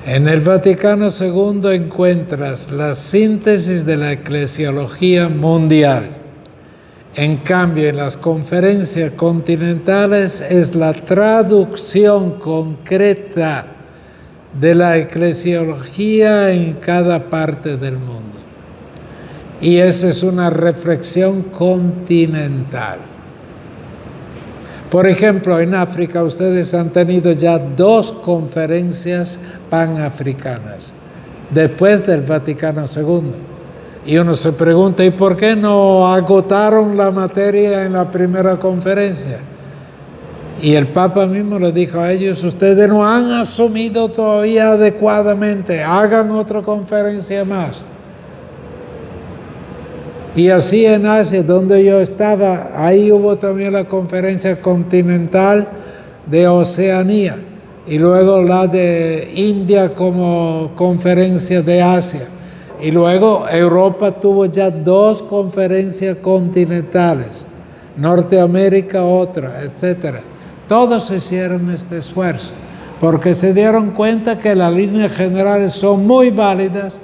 En el Vaticano II encuentras la síntesis de la eclesiología mundial. En cambio, en las conferencias continentales es la traducción concreta de la eclesiología en cada parte del mundo. Y esa es una reflexión continental. Por ejemplo, en África ustedes han tenido ya 2 conferencias panafricanas después del Vaticano II. Y uno se pregunta, ¿y por qué no agotaron la materia en la primera conferencia? Y el Papa mismo le dijo a ellos, ustedes no han asumido todavía adecuadamente, hagan otra conferencia más. Y así en Asia, donde yo estaba, ahí hubo también la conferencia continental de Oceanía y luego la de India como conferencia de Asia. Y luego Europa tuvo ya 2 conferencias continentales, Norteamérica otra, etc. Todos hicieron este esfuerzo porque se dieron cuenta que las líneas generales son muy válidas,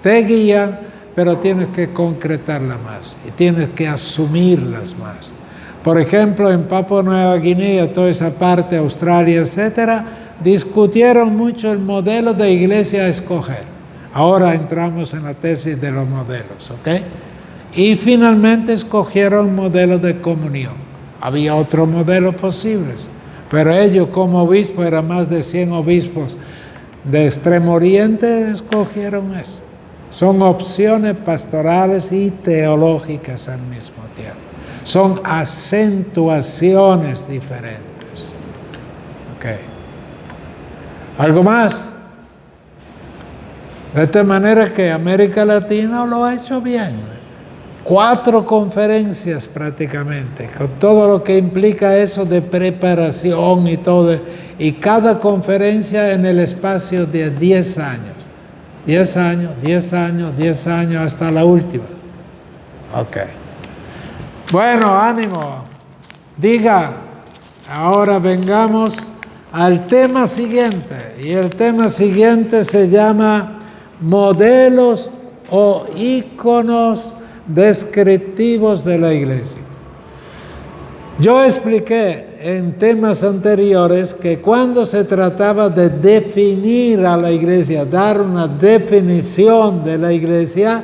te guían, pero tienes que concretarlas más y tienes que asumirlas más. Por ejemplo, en Papua Nueva Guinea, toda esa parte, Australia, etcétera, discutieron mucho el modelo de iglesia a escoger. Ahora entramos en la tesis de los modelos, ¿ok? Y finalmente escogieron modelo de comunión. Había otros modelos posibles, pero ellos como obispos, eran más de 100 obispos de Extremo Oriente, escogieron eso. Son opciones pastorales y teológicas al mismo tiempo. Son acentuaciones diferentes. Okay. ¿Algo más? De esta manera que América Latina lo ha hecho bien. 4 conferencias prácticamente, con todo lo que implica eso de preparación y todo. Y cada conferencia en el espacio de 10 años. 10 años, 10 años, 10 años hasta la última. Ok. Bueno, ánimo. Diga, ahora vengamos al tema siguiente. Y el tema siguiente se llama modelos o íconos descriptivos de la iglesia. Yo expliqué en temas anteriores que cuando se trataba de definir a la iglesia, dar una definición de la iglesia,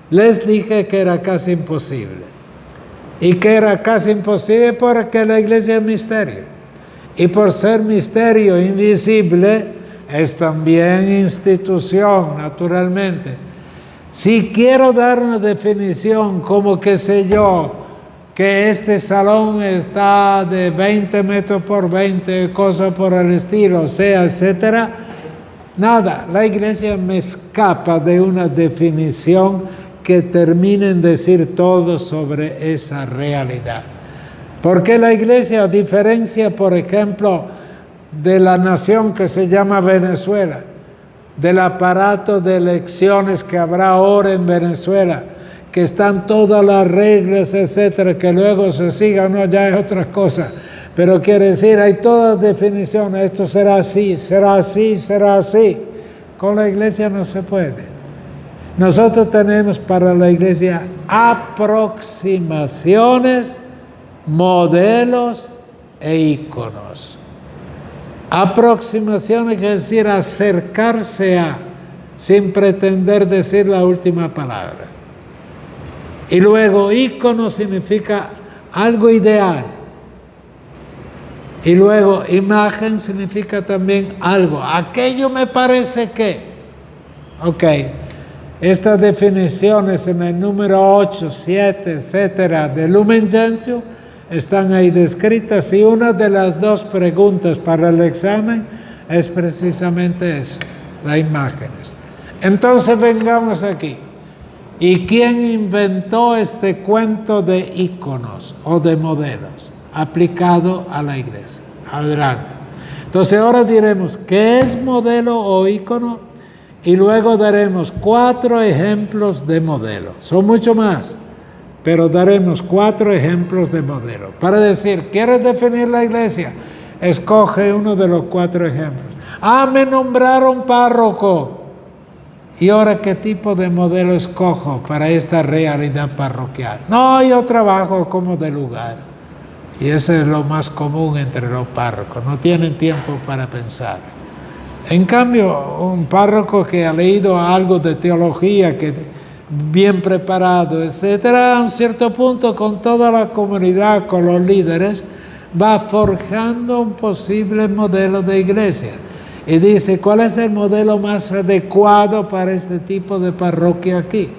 les dije que era casi imposible. Y que era casi imposible porque la iglesia es misterio. Y por ser misterio invisible, es también institución, naturalmente. Si quiero dar una definición como, qué sé yo, que este salón está de 20 metros por 20, cosas por el estilo, o sea, etcétera. Nada, la iglesia me escapa de una definición que termine en decir todo sobre esa realidad. Porque la iglesia, a diferencia, por ejemplo, de la nación que se llama Venezuela, del aparato de elecciones que habrá ahora en Venezuela, que están todas las reglas, etcétera, que luego se sigan, no, ya es otra cosa. Pero quiere decir, hay todas definiciones, esto será así, será así, será así. Con la iglesia no se puede. Nosotros tenemos para la iglesia aproximaciones, modelos e íconos. Aproximaciones quiere decir acercarse a, sin pretender decir la última palabra. Y luego, ícono significa algo ideal. Y luego, imagen significa también algo. Aquello me parece que. Ok. Estas definiciones en el número 8, 7, etcétera, de Lumen Gentium están ahí descritas. Y una de las dos preguntas para el examen es precisamente eso, las imágenes. Entonces vengamos aquí. ¿Y quién inventó este cuento de íconos o de modelos aplicado a la iglesia? Adelante. Entonces ahora diremos qué es modelo o ícono y luego daremos 4 ejemplos de modelo. Son mucho más, pero daremos 4 ejemplos de modelo. Para decir, ¿quieres definir la iglesia? Escoge uno de los 4 ejemplos. Me nombraron párroco. ¿Y ahora qué tipo de modelo escojo para esta realidad parroquial? No, yo trabajo como de lugar. Y eso es lo más común entre los párrocos. No tienen tiempo para pensar. En cambio, un párroco que ha leído algo de teología, que bien preparado, etcétera, a un cierto punto con toda la comunidad, con los líderes, va forjando un posible modelo de iglesia. Y dice, ¿cuál es el modelo más adecuado para este tipo de parroquia aquí?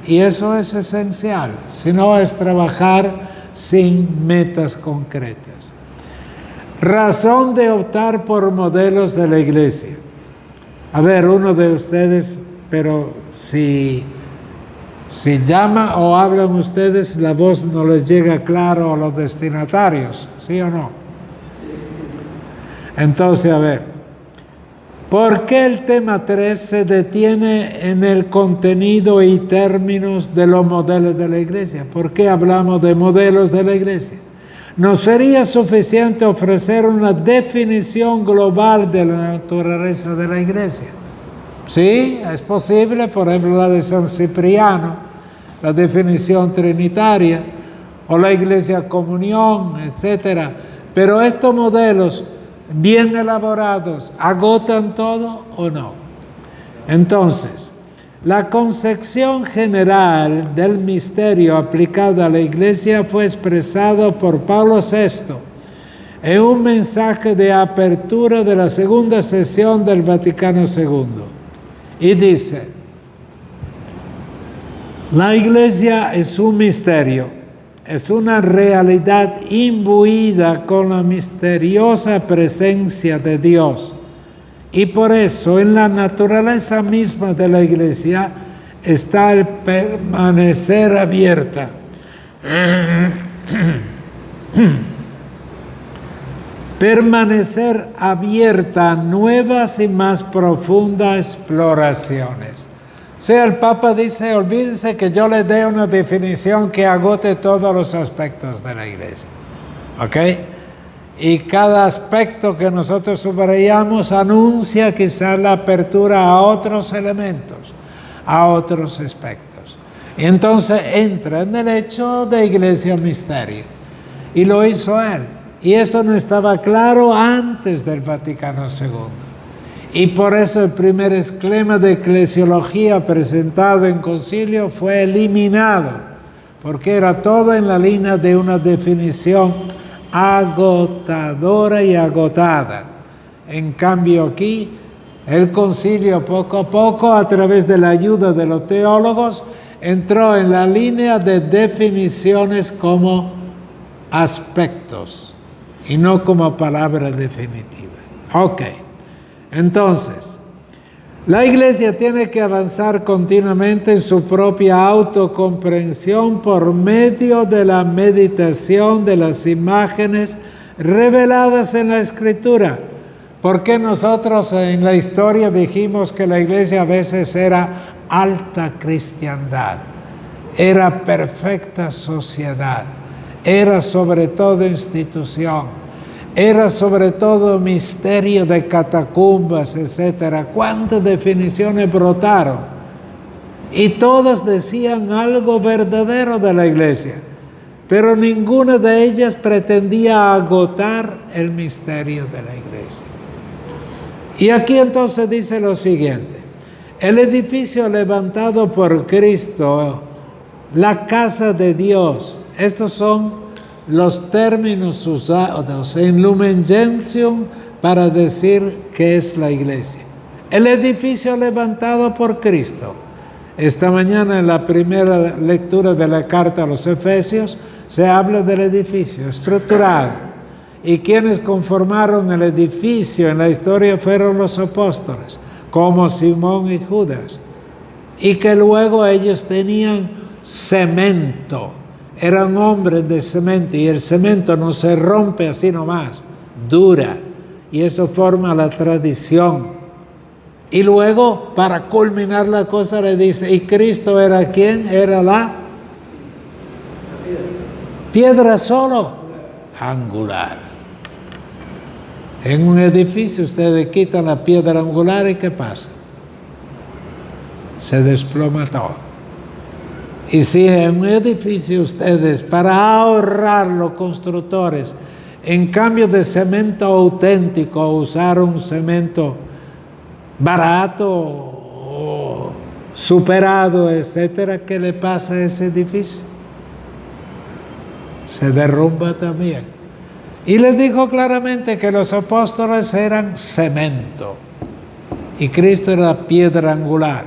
Y eso es esencial, si no es trabajar sin metas concretas. Razón de optar por modelos de la iglesia. A ver, uno de ustedes, pero si llama o hablan ustedes, la voz no les llega claro a los destinatarios, ¿sí o no? Entonces, a ver. ¿Por qué el tema 3 se detiene en el contenido y términos de los modelos de la iglesia? ¿Por qué hablamos de modelos de la iglesia? ¿No sería suficiente ofrecer una definición global de la naturaleza de la iglesia? Sí, es posible, por ejemplo, la de San Cipriano, la definición trinitaria, o la iglesia comunión, etcétera. Pero estos modelos bien elaborados, ¿agotan todo o no? Entonces, la concepción general del misterio aplicado a la iglesia fue expresado por Pablo VI en un mensaje de apertura de la segunda sesión del Vaticano II. Y dice, la iglesia es un misterio. Es una realidad imbuida con la misteriosa presencia de Dios. Y por eso en la naturaleza misma de la iglesia está el permanecer abierta. Permanecer abierta a nuevas y más profundas exploraciones. O sea, el Papa dice, olvídense que yo les dé una definición que agote todos los aspectos de la iglesia. ¿Ok? Y cada aspecto que nosotros subrayamos anuncia quizás la apertura a otros elementos, a otros aspectos. Y entonces entra en el hecho de iglesia misterio. Y lo hizo él. Y eso no estaba claro antes del Vaticano II. Y por eso el primer esquema de eclesiología presentado en concilio fue eliminado, porque era todo en la línea de una definición agotadora y agotada. En cambio aquí, el concilio poco a poco, a través de la ayuda de los teólogos, entró en la línea de definiciones como aspectos y no como palabra definitiva. Ok. Entonces, la iglesia tiene que avanzar continuamente en su propia autocomprensión por medio de la meditación de las imágenes reveladas en la Escritura. Porque nosotros en la historia dijimos que la iglesia a veces era alta cristiandad, era perfecta sociedad, era sobre todo institución. Era sobre todo misterio de catacumbas, etcétera. ¿Cuántas definiciones brotaron? Y todas decían algo verdadero de la iglesia, pero ninguna de ellas pretendía agotar el misterio de la iglesia. Y aquí entonces dice lo siguiente. El edificio levantado por Cristo, la casa de Dios, estos son los términos usados en Lumen Gentium para decir qué es la iglesia. El edificio levantado por Cristo. Esta mañana en la primera lectura de la carta a los Efesios se habla del edificio estructural. Y quienes conformaron el edificio en la historia fueron los apóstoles, como Simón y Judas. Y que luego ellos tenían cemento. Eran hombres de cemento y el cemento no se rompe así nomás, dura. Y eso forma la tradición. Y luego, para culminar la cosa, le dice, ¿y Cristo era quién? Era la piedra solo, angular. En un edificio ustedes quitan la piedra angular y ¿qué pasa? Se desploma todo. Y si en un edificio ustedes, para ahorrar los constructores, en cambio de cemento auténtico, usaron cemento barato o superado, etcétera, ¿qué le pasa a ese edificio? Se derrumba también. Y les dijo claramente que los apóstoles eran cemento y Cristo era piedra angular.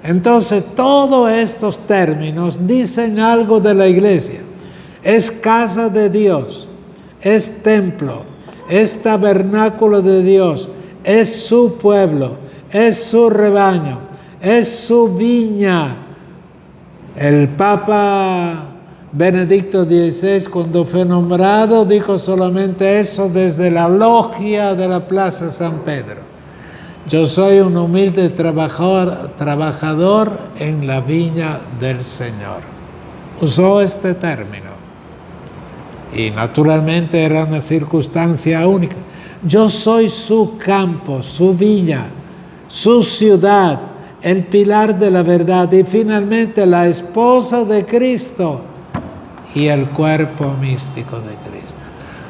Entonces, todos estos términos dicen algo de la iglesia. Es casa de Dios, es templo, es tabernáculo de Dios, es su pueblo, es su rebaño, es su viña. El Papa Benedicto XVI, cuando fue nombrado, dijo solamente eso desde la logia de la Plaza San Pedro. Yo soy un humilde trabajador en la viña del Señor. Usó este término. Y naturalmente era una circunstancia única. Yo soy su campo, su viña, su ciudad, el pilar de la verdad y finalmente la esposa de Cristo y el cuerpo místico de Cristo.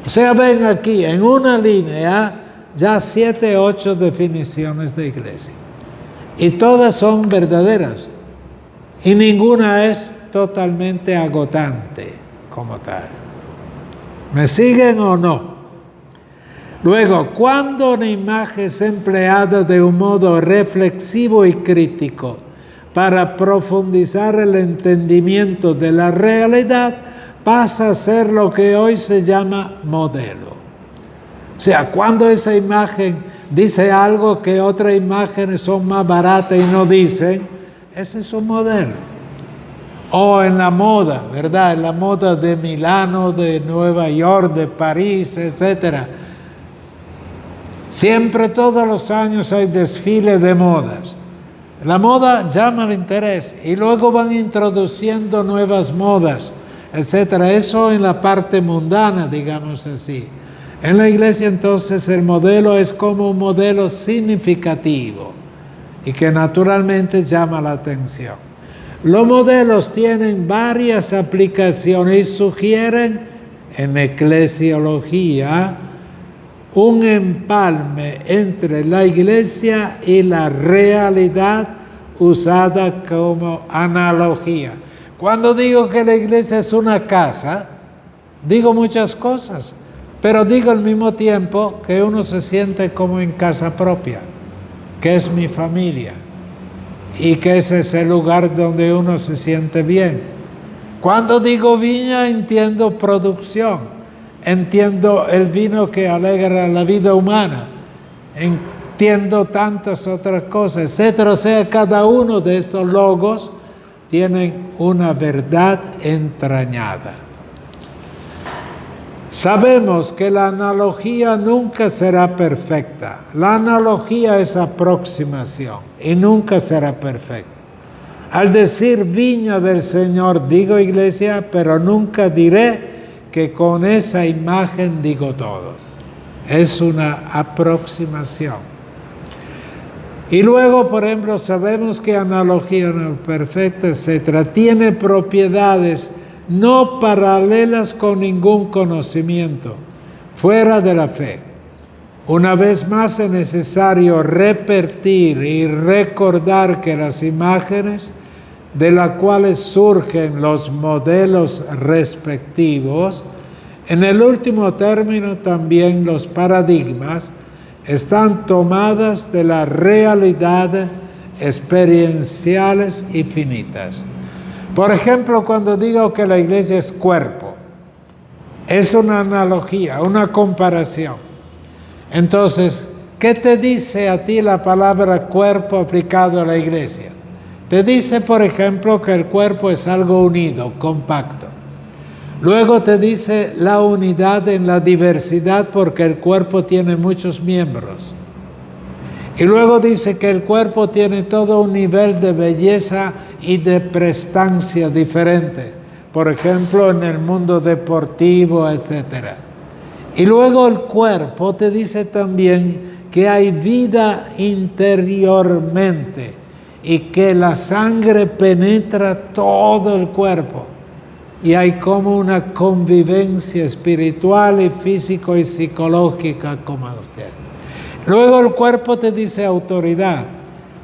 O sea, ven aquí en una línea ya 7, 8 definiciones de iglesia. Y todas son verdaderas. Y ninguna es totalmente agotante como tal. ¿Me siguen o no? Luego, cuando una imagen es empleada de un modo reflexivo y crítico para profundizar el entendimiento de la realidad, pasa a ser lo que hoy se llama modelo. O sea, cuando esa imagen dice algo que otras imágenes son más baratas y no dicen, ese es un modelo. O en la moda, ¿verdad? En la moda de Milano, de Nueva York, de París, etcétera. Siempre, todos los años hay desfiles de modas. La moda llama el interés y luego van introduciendo nuevas modas, etcétera. Eso en la parte mundana, digamos así. En la iglesia entonces el modelo es como un modelo significativo y que naturalmente llama la atención. Los modelos tienen varias aplicaciones y sugieren en eclesiología un empalme entre la iglesia y la realidad usada como analogía. Cuando digo que la iglesia es una casa, digo muchas cosas, pero digo al mismo tiempo que uno se siente como en casa propia, que es mi familia y que ese es el lugar donde uno se siente bien. Cuando digo viña, entiendo producción, entiendo el vino que alegra la vida humana, entiendo tantas otras cosas, etcétera. O sea, cada uno de estos logos tiene una verdad entrañada. Sabemos que la analogía nunca será perfecta. La analogía es aproximación y nunca será perfecta. Al decir viña del Señor, digo iglesia, pero nunca diré que con esa imagen digo todo. Es una aproximación. Y luego, por ejemplo, sabemos que analogía no perfecta, etcétera, tiene propiedades no paralelas con ningún conocimiento, fuera de la fe. Una vez más es necesario repetir y recordar que las imágenes de las cuales surgen los modelos respectivos, en el último término también los paradigmas, están tomadas de la realidad experienciales y finitas. Por ejemplo, cuando digo que la iglesia es cuerpo, es una analogía, una comparación. Entonces, ¿qué te dice a ti la palabra cuerpo aplicado a la iglesia? Te dice, por ejemplo, que el cuerpo es algo unido, compacto. Luego te dice la unidad en la diversidad porque el cuerpo tiene muchos miembros. Y luego dice que el cuerpo tiene todo un nivel de belleza y de prestancia diferente. Por ejemplo, en el mundo deportivo, etc. Y luego el cuerpo te dice también que hay vida interiormente y que la sangre penetra todo el cuerpo. Y hay como una convivencia espiritual y físico y psicológica como usted. Luego el cuerpo te dice autoridad.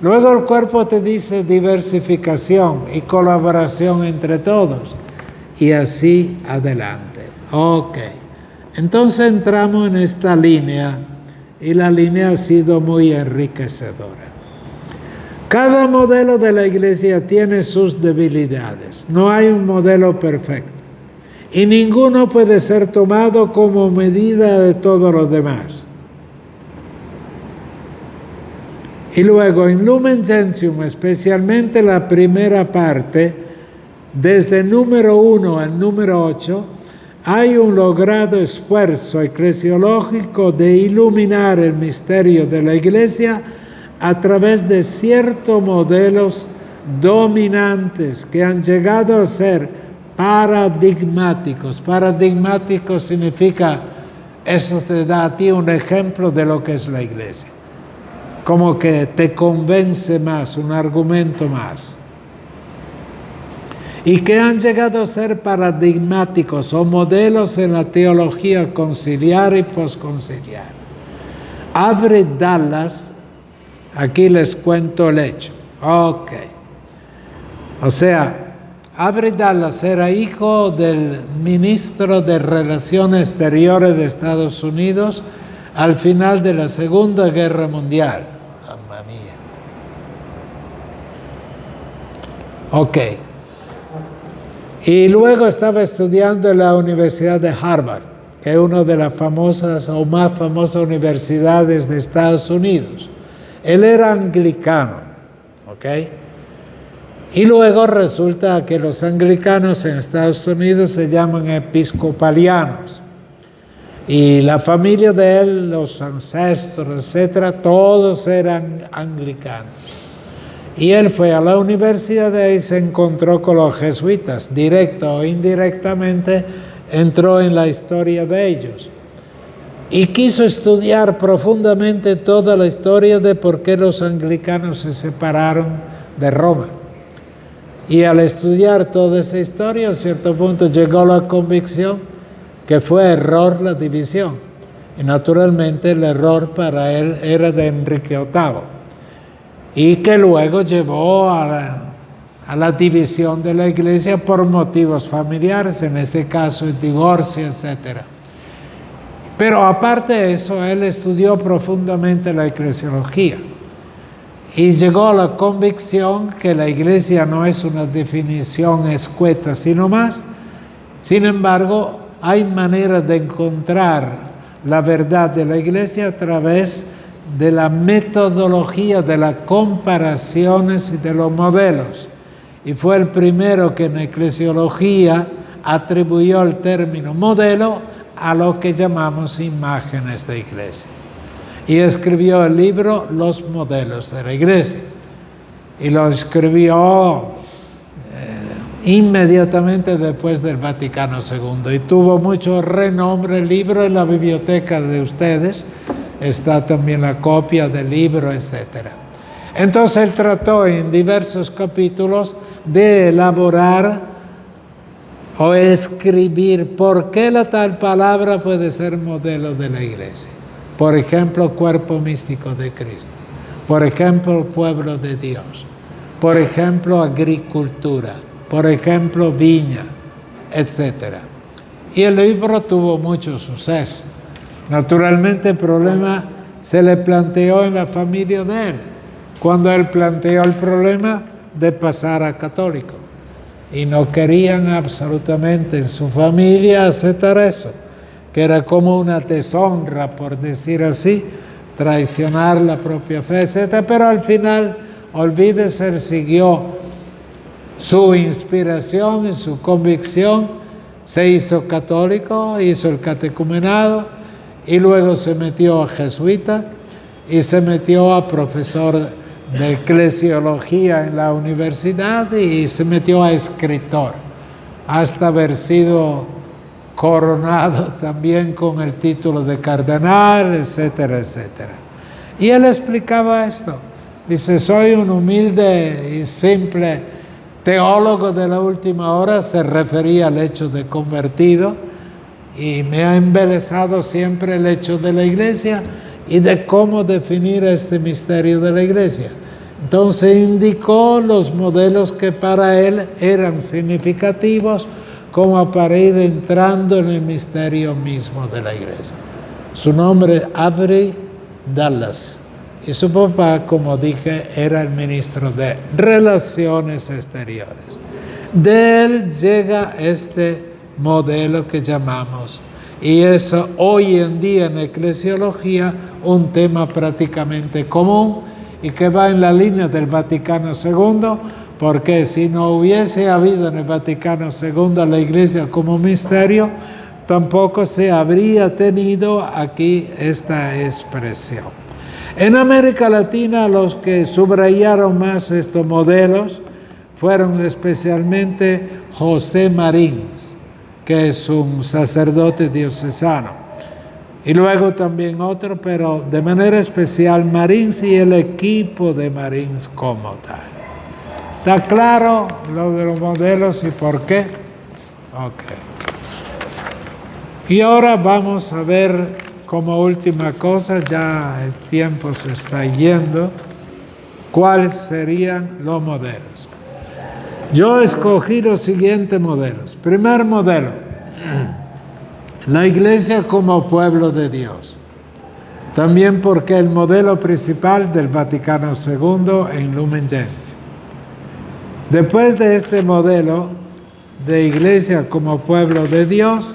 Luego el cuerpo te dice diversificación y colaboración entre todos. Y así adelante. Ok. Entonces entramos en esta línea y la línea ha sido muy enriquecedora. Cada modelo de la iglesia tiene sus debilidades. No hay un modelo perfecto. Y ninguno puede ser tomado como medida de todos los demás. Y luego en Lumen Gentium, especialmente la primera parte, desde el número 1 al número 8, hay un logrado esfuerzo eclesiológico de iluminar el misterio de la iglesia a través de ciertos modelos dominantes que han llegado a ser paradigmáticos. Paradigmático significa, eso te da a ti un ejemplo de lo que es la iglesia. Como que te convence más, un argumento más. Y que han llegado a ser paradigmáticos o modelos en la teología conciliar y posconciliar. Avery Dallas, aquí les cuento el hecho. Ok. O sea, Avery Dallas era hijo del ministro de Relaciones Exteriores de Estados Unidos al final de la Segunda Guerra Mundial. Mamma mía. Ok. Y luego estaba estudiando en la Universidad de Harvard, que es una de las famosas o más famosas universidades de Estados Unidos. Él era anglicano, ¿ok? Y luego resulta que los anglicanos en Estados Unidos se llaman episcopalianos. Y la familia de él, los ancestros, etcétera, todos eran anglicanos. Y él fue a la universidad de ahí y se encontró con los jesuitas, directo o indirectamente entró en la historia de ellos. Y quiso estudiar profundamente toda la historia de por qué los anglicanos se separaron de Roma. Y al estudiar toda esa historia, a cierto punto llegó a la convicción que fue error la división. Y naturalmente el error para él era de Enrique VIII. Y que luego llevó a la división de la iglesia por motivos familiares, en ese caso el divorcio, etc. Pero aparte de eso, él estudió profundamente la eclesiología y llegó a la convicción que la iglesia no es una definición escueta, sino más. Sin embargo, hay maneras de encontrar la verdad de la iglesia a través de la metodología de las comparaciones y de los modelos. Y fue el primero que en eclesiología atribuyó el término modelo a lo que llamamos imágenes de iglesia. Y escribió el libro Los modelos de la iglesia. Y lo escribió inmediatamente después del Vaticano II. Y tuvo mucho renombre el libro en la biblioteca de ustedes. Está también la copia del libro, etc. Entonces él trató en diversos capítulos de elaborar o escribir por qué la tal palabra puede ser modelo de la iglesia. Por ejemplo, cuerpo místico de Cristo. Por ejemplo, pueblo de Dios. Por ejemplo, agricultura. Por ejemplo, viña, etc. Y el libro tuvo mucho suceso. Naturalmente, el problema se le planteó en la familia de él, cuando él planteó el problema de pasar a católico. Y no querían absolutamente en su familia aceptar eso, que era como una deshonra, por decir así, traicionar la propia fe, etc. Pero al final, olvídese, él siguió su inspiración y su convicción, se hizo católico, hizo el catecumenado y luego se metió a jesuita y se metió a profesor de eclesiología en la universidad y se metió a escritor, hasta haber sido coronado también con el título de cardenal, etcétera, etcétera. Y él explicaba esto. Dice, soy un humilde y simple teólogo de la última hora, se refería al hecho de convertido, y me ha embelesado siempre el hecho de la iglesia y de cómo definir este misterio de la iglesia. Entonces indicó los modelos que para él eran significativos como para ir entrando en el misterio mismo de la iglesia. Su nombre es Avery Dallas y su papá, como dije, era el ministro de Relaciones Exteriores. De él llega este modelo que llamamos, y es hoy en día en eclesiología un tema prácticamente común y que va en la línea del Vaticano II, porque si no hubiese habido en el Vaticano II la iglesia como misterio, tampoco se habría tenido aquí esta expresión. En América Latina los que subrayaron más estos modelos fueron especialmente José Marins, que es un sacerdote diocesano, y luego también otro, pero de manera especial Marins y el equipo de Marins como tal. ¿Está claro lo de los modelos y por qué? Ok. Y ahora vamos a ver como última cosa, ya el tiempo se está yendo, cuáles serían los modelos. Yo escogí los siguientes modelos. Primer modelo, la iglesia como pueblo de Dios. También porque el modelo principal del Vaticano II en Lumen Gentium. Después de este modelo de iglesia como pueblo de Dios,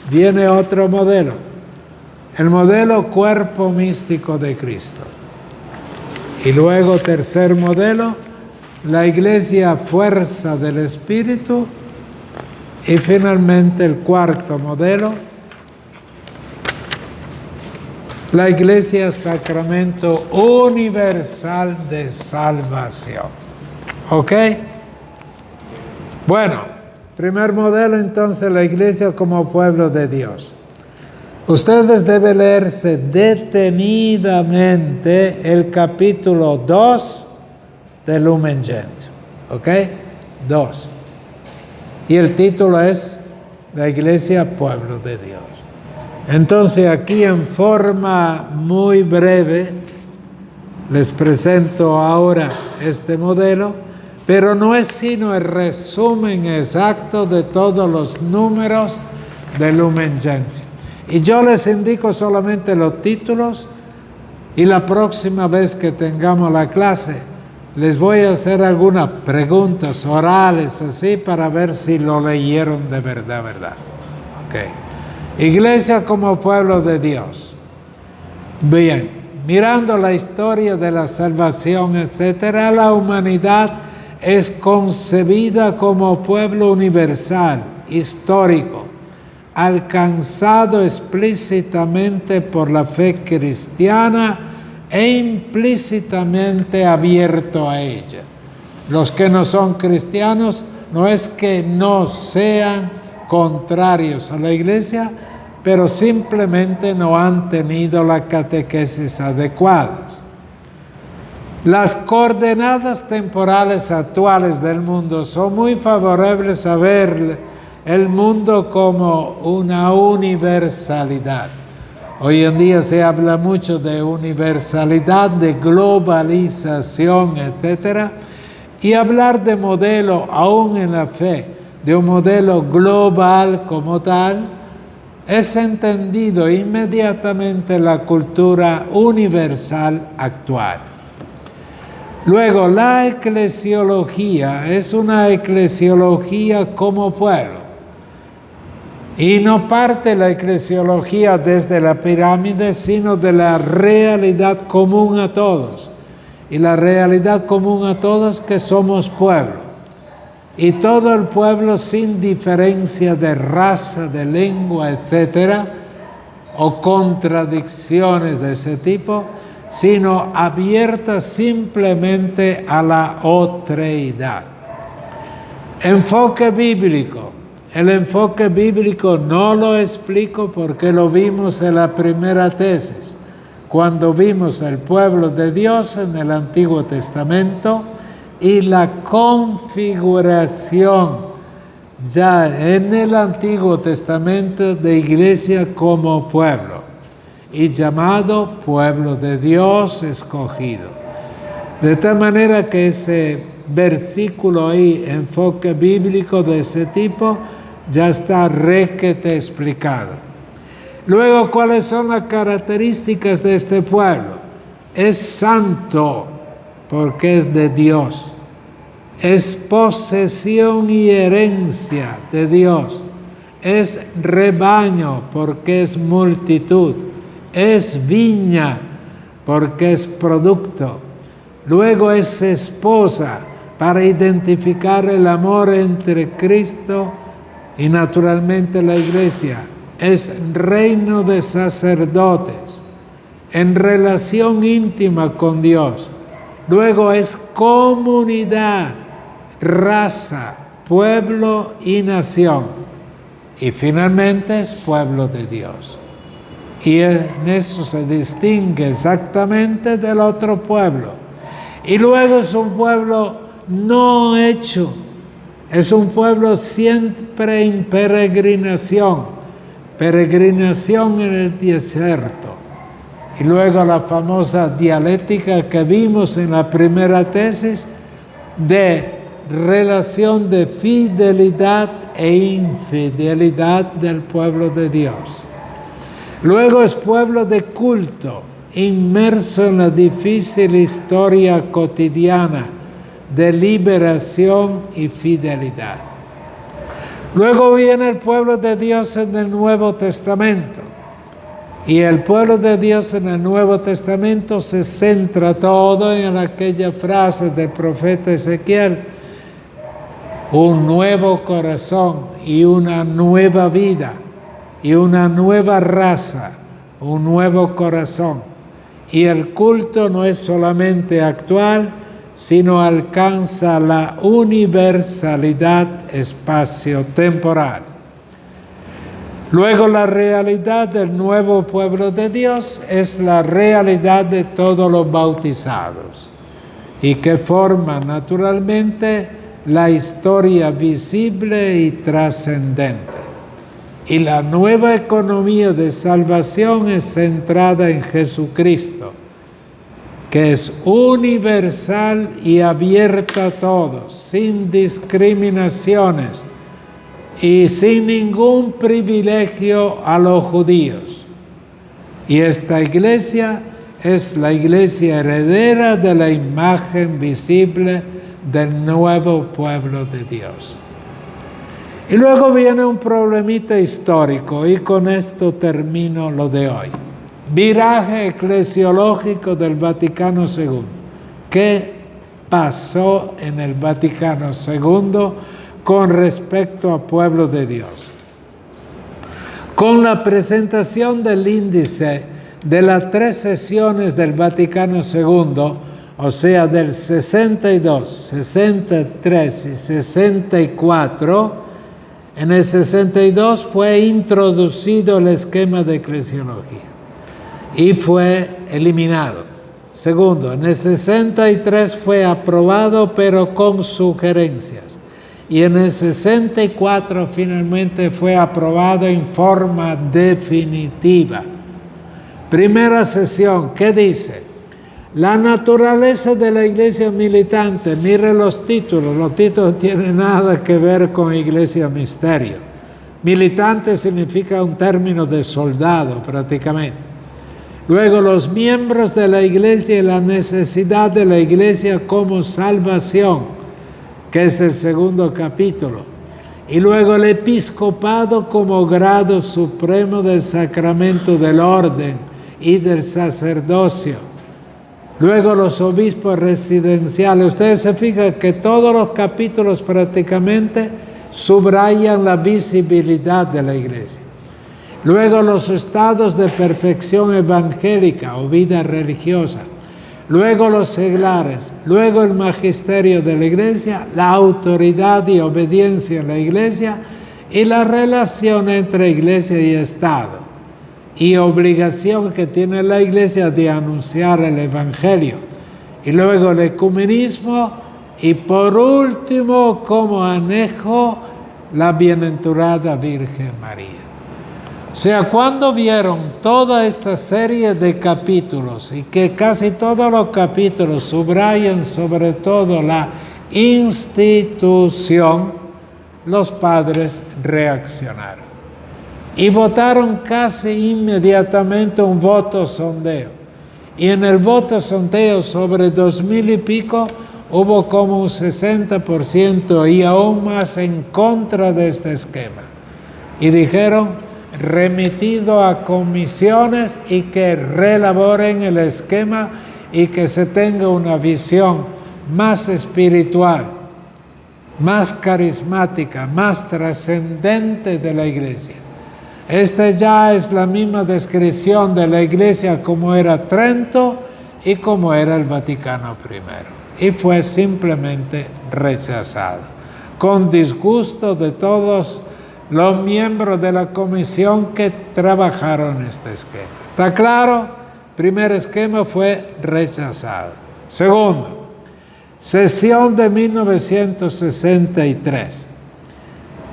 viene otro modelo, el modelo cuerpo místico de Cristo. Y luego tercer modelo, la iglesia fuerza del Espíritu. Y finalmente el cuarto modelo, la iglesia sacramento universal de salvación. ¿Ok? Bueno, primer modelo entonces, la iglesia como pueblo de Dios. Ustedes deben leerse detenidamente el capítulo 2 de Lumen Gentium. ¿Ok? 2. Y el título es La Iglesia Pueblo de Dios. Entonces aquí en forma muy breve les presento ahora este modelo, pero no es sino el resumen exacto de todos los números de Lumen Gentium. Y yo les indico solamente los títulos, y la próxima vez que tengamos la clase les voy a hacer algunas preguntas orales así para ver si lo leyeron de verdad. Okay. Iglesia como pueblo de Dios. Bien, mirando la historia de la salvación, etcétera, la humanidad es concebida como pueblo universal, histórico, alcanzado explícitamente por la fe cristiana e implícitamente abierto a ella. Los que no son cristianos no es que no sean contrarios a la iglesia, pero simplemente no han tenido la catequesis adecuadas. Las coordenadas temporales actuales del mundo son muy favorables a ver el mundo como una universalidad. Hoy en día se habla mucho de universalidad, de globalización, etc. Y hablar de modelo, aún en la fe, de un modelo global como tal, es entendido inmediatamente la cultura universal actual. Luego, la eclesiología es una eclesiología como pueblo. Y no parte la eclesiología desde la pirámide, sino de la realidad común a todos. Y la realidad común a todos que somos pueblo. Y todo el pueblo sin diferencia de raza, de lengua, etcétera, o contradicciones de ese tipo, sino abierta simplemente a la otreidad. Enfoque bíblico. El enfoque bíblico no lo explico porque lo vimos en la primera tesis, cuando vimos el pueblo de Dios en el Antiguo Testamento y la configuración ya en el Antiguo Testamento de iglesia como pueblo y llamado pueblo de Dios escogido. De tal manera que ese versículo ahí, enfoque bíblico de ese tipo, ya está requete explicado. Luego, ¿cuáles son las características de este pueblo? Es santo porque es de Dios. Es posesión y herencia de Dios. Es rebaño porque es multitud. Es viña porque es producto. Luego es esposa para identificar el amor entre Cristo y naturalmente la iglesia. Es reino de sacerdotes en relación íntima con Dios. Luego es comunidad, raza, pueblo y nación. Y finalmente es pueblo de Dios. Y en eso se distingue exactamente del otro pueblo. Y luego es un pueblo no hecho. Es un pueblo siempre en peregrinación. Peregrinación en el desierto. Y luego la famosa dialéctica que vimos en la primera tesis de relación de fidelidad e infidelidad del pueblo de Dios. Luego es pueblo de culto, inmerso en la difícil historia cotidiana de liberación y fidelidad. Luego viene el pueblo de Dios en el Nuevo Testamento. Y el pueblo de Dios en el Nuevo Testamento se centra todo en aquella frase del profeta Ezequiel: un nuevo corazón y una nueva vida y una nueva raza, un nuevo corazón. Y el culto no es solamente actual, sino alcanza la universalidad espacio-temporal. Luego, la realidad del nuevo pueblo de Dios es la realidad de todos los bautizados y que forma naturalmente la historia visible y trascendente. Y la nueva economía de salvación es centrada en Jesucristo, que es universal y abierta a todos, sin discriminaciones y sin ningún privilegio a los judíos. Y esta iglesia es la iglesia heredera de la imagen visible del nuevo pueblo de Dios. Y luego viene un problemita histórico, y con esto termino lo de hoy. Viraje eclesiológico del Vaticano II. ¿Qué pasó en el Vaticano II con respecto al pueblo de Dios? Con la presentación del índice de las 3 sesiones del Vaticano II, o sea, del 62, 63 y 64, en el 62 fue introducido el esquema de eclesiología y fue eliminado. Segundo, en el 63 fue aprobado, pero con sugerencias. Y en el 64 finalmente fue aprobado en forma definitiva. Primera sesión, ¿qué dice? La naturaleza de la iglesia militante. Mire los títulos no tienen nada que ver con iglesia misterio. Militante significa un término de soldado prácticamente. Luego, los miembros de la iglesia y la necesidad de la iglesia como salvación, que es el segundo capítulo. Y luego el episcopado como grado supremo del sacramento del orden y del sacerdocio. Luego los obispos residenciales. Ustedes se fijan que todos los capítulos prácticamente subrayan la visibilidad de la iglesia. Luego los estados de perfección evangélica o vida religiosa. Luego los seglares. Luego el magisterio de la iglesia, la autoridad y obediencia en la iglesia y la relación entre iglesia y Estado. Y obligación que tiene la iglesia de anunciar el evangelio. Y luego el ecumenismo y por último como anejo la bienaventurada Virgen María. O sea, cuando vieron toda esta serie de capítulos y que casi todos los capítulos subrayan sobre todo la institución, los padres reaccionaron. Y votaron casi inmediatamente un voto sondeo. Y en el voto sondeo sobre 2000 y pico hubo como un 60% y aún más en contra de este esquema. Y dijeron, remitido a comisiones y que reelaboren el esquema y que se tenga una visión más espiritual, más carismática, más trascendente de la iglesia. Esta ya es la misma descripción de la iglesia como era Trento y como era el Vaticano I. Y fue simplemente rechazado, con disgusto de todos los miembros de la comisión que trabajaron este esquema. ¿Está claro? Primer esquema fue rechazado. Segundo, sesión de 1963.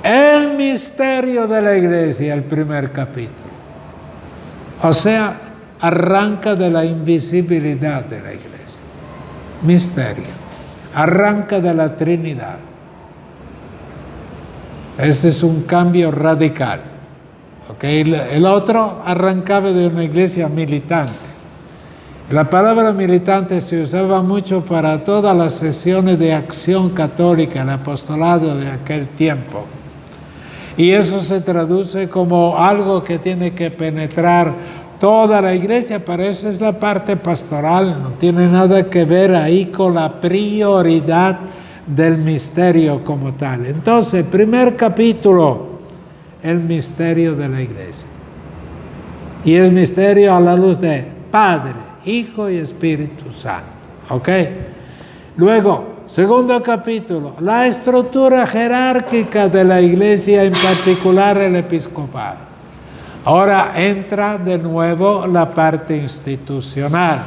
El misterio de la iglesia, el primer capítulo. O sea, arranca de la invisibilidad de la iglesia. Misterio. Arranca de la Trinidad. Ese es un cambio radical. ¿Okay? El otro arrancaba de una iglesia militante. La palabra militante se usaba mucho para todas las sesiones de acción católica, el apostolado de aquel tiempo. Y eso se traduce como algo que tiene que penetrar toda la iglesia, pero eso es la parte pastoral, no tiene nada que ver ahí con la prioridad del misterio como tal. Entonces, primer capítulo, el misterio de la iglesia. Y el misterio a la luz de Padre, Hijo y Espíritu Santo. ¿Ok? Luego, segundo capítulo, la estructura jerárquica de la iglesia, en particular el episcopado. Ahora entra de nuevo la parte institucional,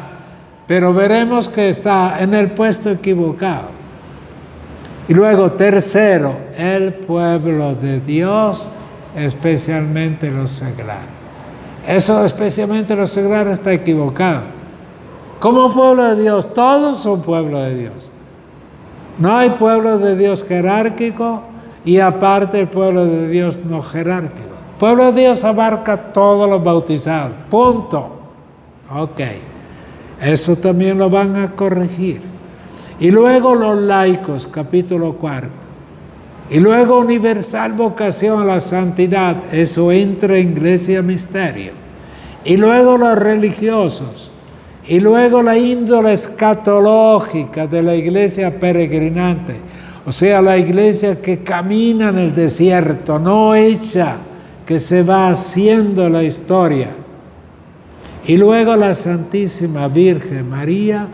pero veremos que está en el puesto equivocado. Y luego, tercero, el pueblo de Dios, especialmente los seglares. Eso, especialmente los seglares, está equivocado. Como pueblo de Dios, todos son pueblo de Dios. No hay pueblo de Dios jerárquico y aparte el pueblo de Dios no jerárquico. El pueblo de Dios abarca todos los bautizados. Punto. Ok. Eso también lo van a corregir. Y luego los laicos, capítulo 4. Y luego universal vocación a la santidad. Eso entra en iglesia misterio. Y luego los religiosos. Y luego la índole escatológica de la iglesia peregrinante, o sea, la iglesia que camina en el desierto, no hecha, que se va haciendo la historia. Y luego la Santísima Virgen María,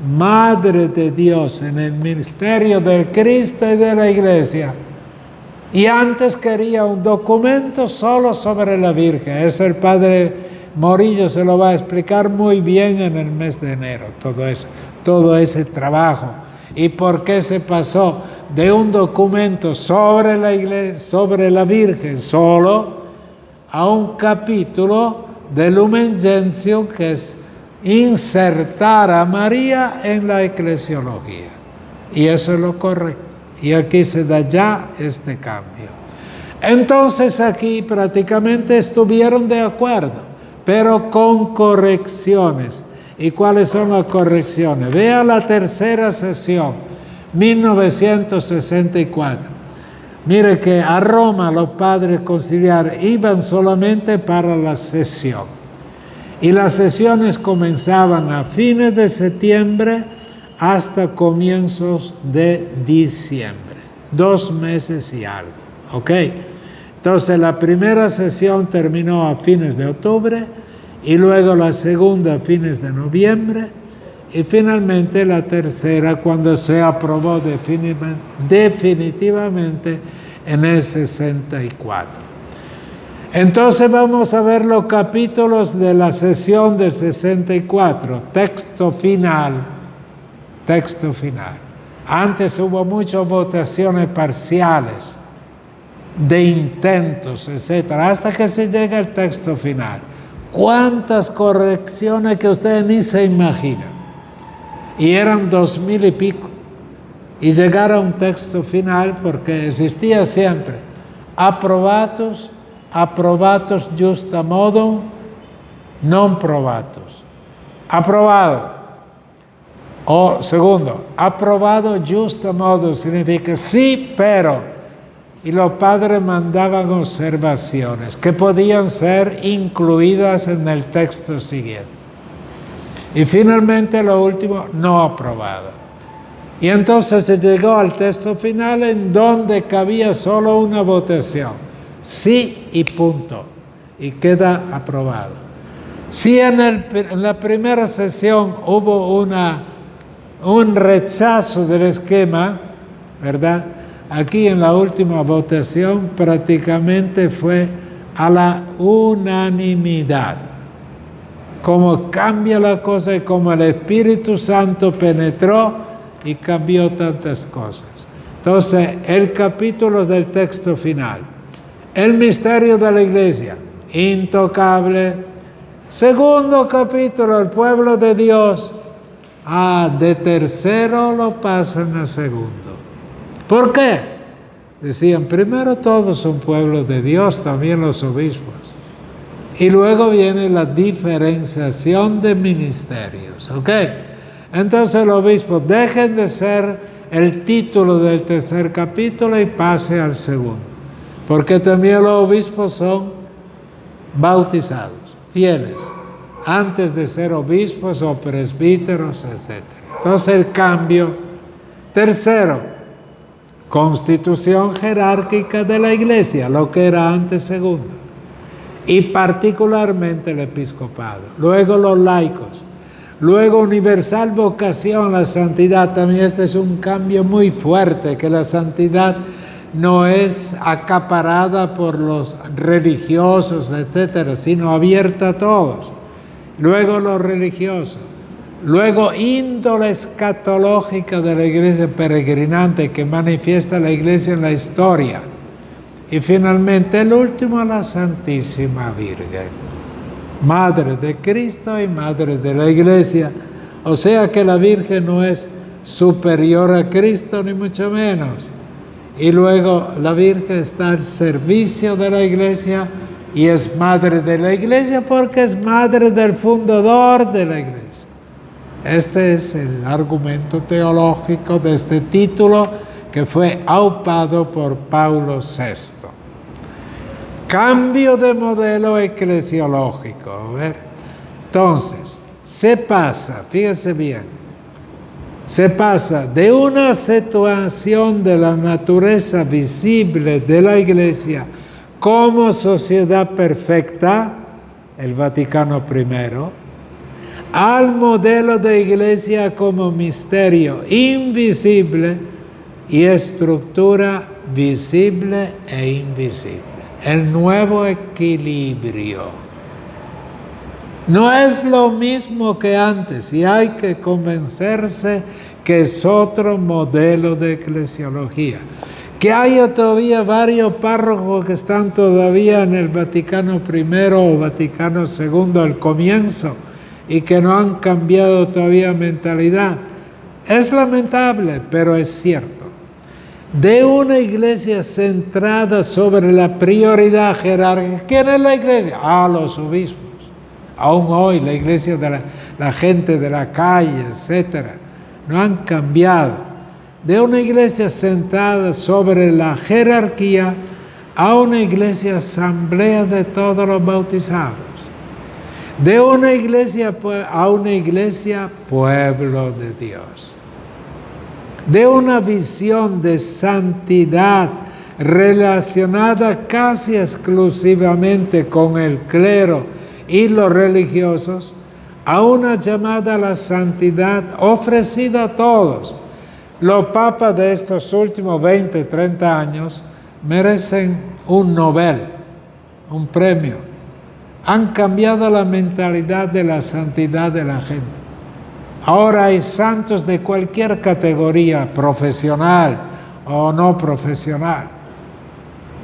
Madre de Dios en el ministerio del Cristo y de la iglesia. Y antes quería un documento solo sobre la Virgen. Eso el Padre Morillo se lo va a explicar muy bien en el mes de enero, todo ese trabajo. ¿Y por qué se pasó de un documento sobre la iglesia, sobre la Virgen solo, a un capítulo de Lumen Gentium, que es insertar a María en la eclesiología. Y eso es lo correcto. Y aquí se da ya este cambio. Entonces aquí prácticamente estuvieron de acuerdo, pero con correcciones. ¿Y cuáles son las correcciones? Vea la tercera sesión, 1964. Mire que a Roma los padres conciliares iban solamente para la sesión. Y las sesiones comenzaban a fines de septiembre hasta comienzos de diciembre. 2 meses y algo. ¿Ok? Entonces la primera sesión terminó a fines de octubre y luego la segunda a fines de noviembre y finalmente la tercera cuando se aprobó definitivamente en el 64. Entonces vamos a ver los capítulos de la sesión del 64, texto final. Texto final. Antes hubo muchas votaciones parciales, de intentos, etcétera, hasta que se llega al texto final. ¿Cuántas correcciones que ustedes ni se imaginan? Y eran 2000 y pico. Y llegar a un texto final, porque existía siempre aprobatus justa modum, non probatus. Aprobado. O segundo, aprobado justa modum significa sí, pero. Y los padres mandaban observaciones que podían ser incluidas en el texto siguiente. Y finalmente lo último, no aprobado. Y entonces se llegó al texto final en donde cabía solo una votación. Sí y punto. Y queda aprobado. Si en la primera sesión hubo un rechazo del esquema, ¿verdad? Aquí en la última votación prácticamente fue a la unanimidad. Cómo cambia la cosa y cómo el Espíritu Santo penetró y cambió tantas cosas. Entonces, el capítulo del texto final. El misterio de la iglesia, intocable. Segundo capítulo, el pueblo de Dios. De tercero lo pasan a segundo. ¿Por qué? Decían, primero todos son pueblos de Dios, también los obispos. Y luego viene la diferenciación de ministerios, ¿ok? Entonces los obispos dejen de ser el título del tercer capítulo y pase al segundo. Porque también los obispos son bautizados, fieles, antes de ser obispos o presbíteros, etc. Entonces el cambio. Tercero, constitución jerárquica de la iglesia, lo que era antes segundo, y particularmente el episcopado. Luego los laicos, luego universal vocación a la santidad. También este es un cambio muy fuerte, que la santidad no es acaparada por los religiosos, etcétera, sino abierta a todos. Luego los religiosos. Luego, índole escatológica de la iglesia peregrinante que manifiesta la iglesia en la historia. Y finalmente, el último, la Santísima Virgen, Madre de Cristo y Madre de la iglesia. O sea que la Virgen no es superior a Cristo, ni mucho menos. Y luego, la Virgen está al servicio de la iglesia y es Madre de la iglesia porque es Madre del fundador de la iglesia. Este es el argumento teológico de este título que fue aupado por Paulo VI. Cambio de modelo eclesiológico. A ver. Entonces, se pasa, fíjese bien, se pasa de una situación de la naturaleza visible de la iglesia como sociedad perfecta, el Vaticano I, al modelo de iglesia como misterio invisible y estructura visible e invisible. El nuevo equilibrio. No es lo mismo que antes y hay que convencerse que es otro modelo de eclesiología, Que haya todavía varios párrocos que están todavía en el Vaticano I o Vaticano II al comienzo y que no han cambiado todavía mentalidad. Es lamentable, pero es cierto. De una iglesia centrada sobre la prioridad jerárquica. ¿Quién es la iglesia? Los obispos. Aún hoy la iglesia de la gente de la calle, etc. No han cambiado. De una iglesia centrada sobre la jerarquía a una iglesia asamblea de todos los bautizados. De una iglesia a una iglesia pueblo de Dios. De una visión de santidad relacionada casi exclusivamente con el clero y los religiosos, a una llamada a la santidad ofrecida a todos. Los papas de estos últimos 20, 30 años merecen un Nobel, un premio. Han cambiado la mentalidad de la santidad de la gente. Ahora hay santos de cualquier categoría, profesional o no profesional.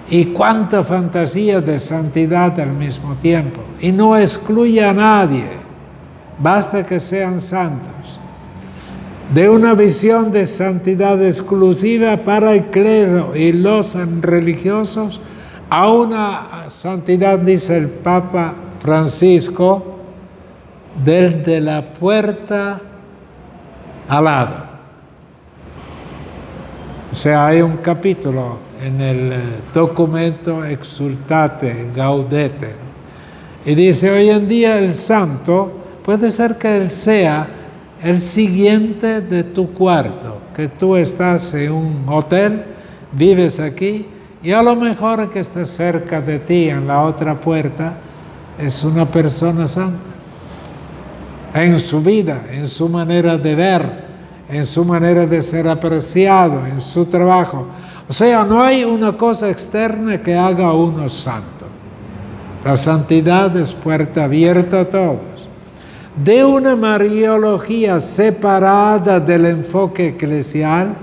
Y cuánta fantasía de santidad al mismo tiempo. Y no excluye a nadie, basta que sean santos. De una visión de santidad exclusiva para el clero y los religiosos, a una santidad, dice el Papa Francisco, desde la puerta al lado. O sea, hay un capítulo en el documento Exsultate Gaudete, y dice, hoy en día el santo puede ser que él sea el siguiente de tu cuarto, que tú estás en un hotel, vives aquí, y a lo mejor que está cerca de ti en la otra puerta es una persona santa. En su vida, en su manera de ver, en su manera de ser apreciado, en su trabajo. O sea, no hay una cosa externa que haga a uno santo. La santidad es puerta abierta a todos. De una mariología separada del enfoque eclesial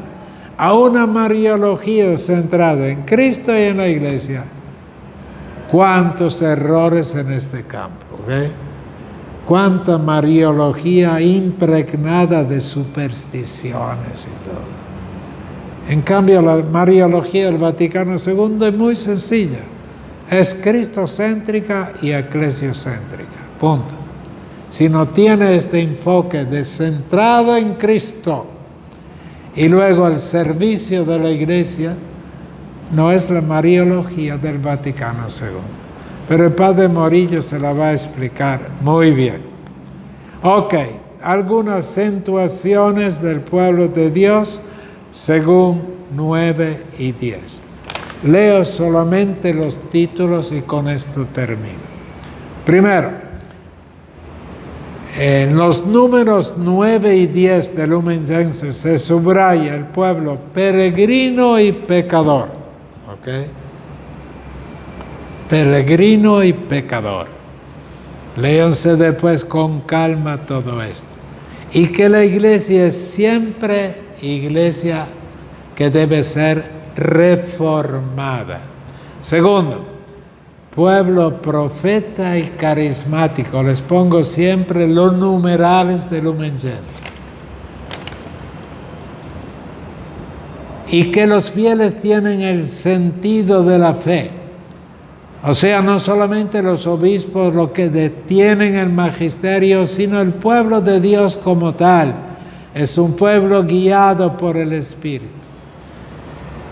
a una mariología centrada en Cristo y en la Iglesia. ¿Cuántos errores en este campo? ¿Okay? Cuánta mariología impregnada de supersticiones y todo. En cambio, la mariología del Vaticano II es muy sencilla. Es cristocéntrica y eclesiocéntrica. Punto. Si no tiene este enfoque de centrado en Cristo y luego el servicio de la Iglesia, no es la mariología del Vaticano II. Pero el padre Morillo se la va a explicar muy bien. Ok, algunas acentuaciones del pueblo de Dios según 9 y 10. Leo solamente los títulos y con esto termino. Primero, en los números 9 y 10 del Lumen Gentium se subraya el pueblo peregrino y pecador. ¿Ok? Peregrino y pecador. Léanse después con calma todo esto. Y que la iglesia es siempre iglesia que debe ser reformada. Segundo, pueblo profeta y carismático. Les pongo siempre los numerales de Lumen Gentium. Y que los fieles tienen el sentido de la fe. O sea, no solamente los obispos los que detienen el magisterio, sino el pueblo de Dios como tal. Es un pueblo guiado por el Espíritu.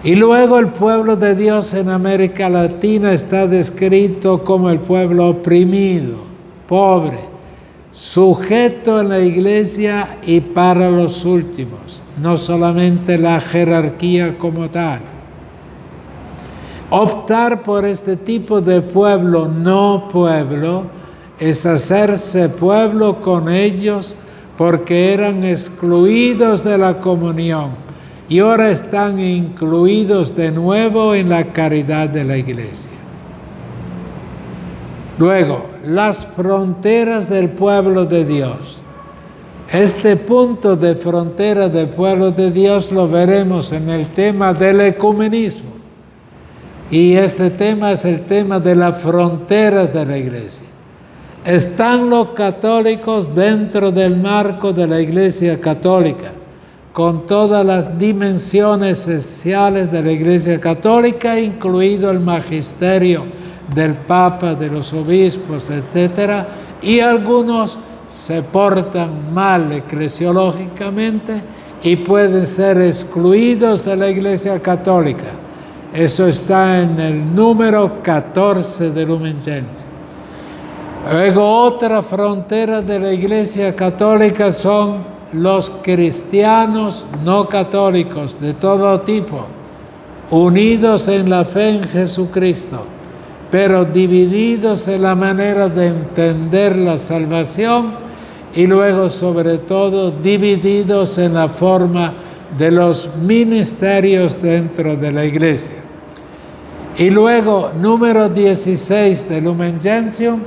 Y luego el pueblo de Dios en América Latina está descrito como el pueblo oprimido, pobre, sujeto en la iglesia y para los últimos, no solamente la jerarquía como tal. Optar por este tipo de pueblo, no pueblo, es hacerse pueblo con ellos porque eran excluidos de la comunión y ahora están incluidos de nuevo en la caridad de la iglesia. Luego, las fronteras del pueblo de Dios. Este punto de frontera del pueblo de Dios lo veremos en el tema del ecumenismo. Y este tema es el tema de las fronteras de la iglesia. Están los católicos dentro del marco de la iglesia católica, con todas las dimensiones esenciales de la iglesia católica, incluido el magisterio del Papa, de los obispos, etc. Y algunos se portan mal eclesiológicamente y pueden ser excluidos de la iglesia católica. Eso está en el número 14 de Lumen Gentium. Luego, otra frontera de la iglesia católica son los cristianos no católicos de todo tipo, unidos en la fe en Jesucristo, pero divididos en la manera de entender la salvación y luego, sobre todo, divididos en la forma de los ministerios dentro de la iglesia. Y luego, número 16 de Lumen Gentium,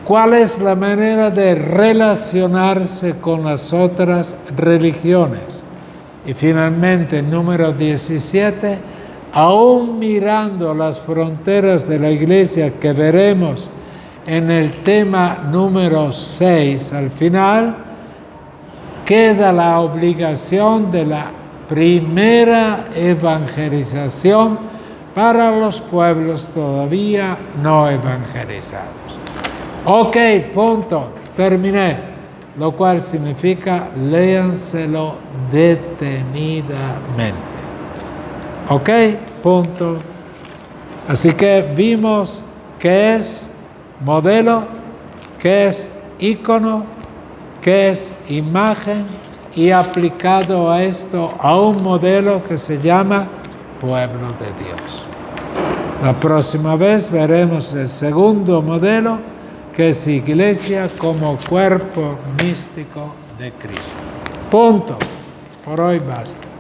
¿cuál es la manera de relacionarse con las otras religiones? Y finalmente, número 17, aún mirando las fronteras de la iglesia que veremos en el tema número 6 al final, queda la obligación de la primera evangelización para los pueblos todavía no evangelizados. Ok, punto, terminé, lo cual significa léanselo detenidamente. Ok, punto. Así que vimos qué es modelo, qué es ícono, qué es imagen, y aplicado a esto a un modelo que se llama pueblo de Dios. La próxima vez veremos el segundo modelo, que es iglesia como cuerpo místico de Cristo. Punto. Por hoy basta.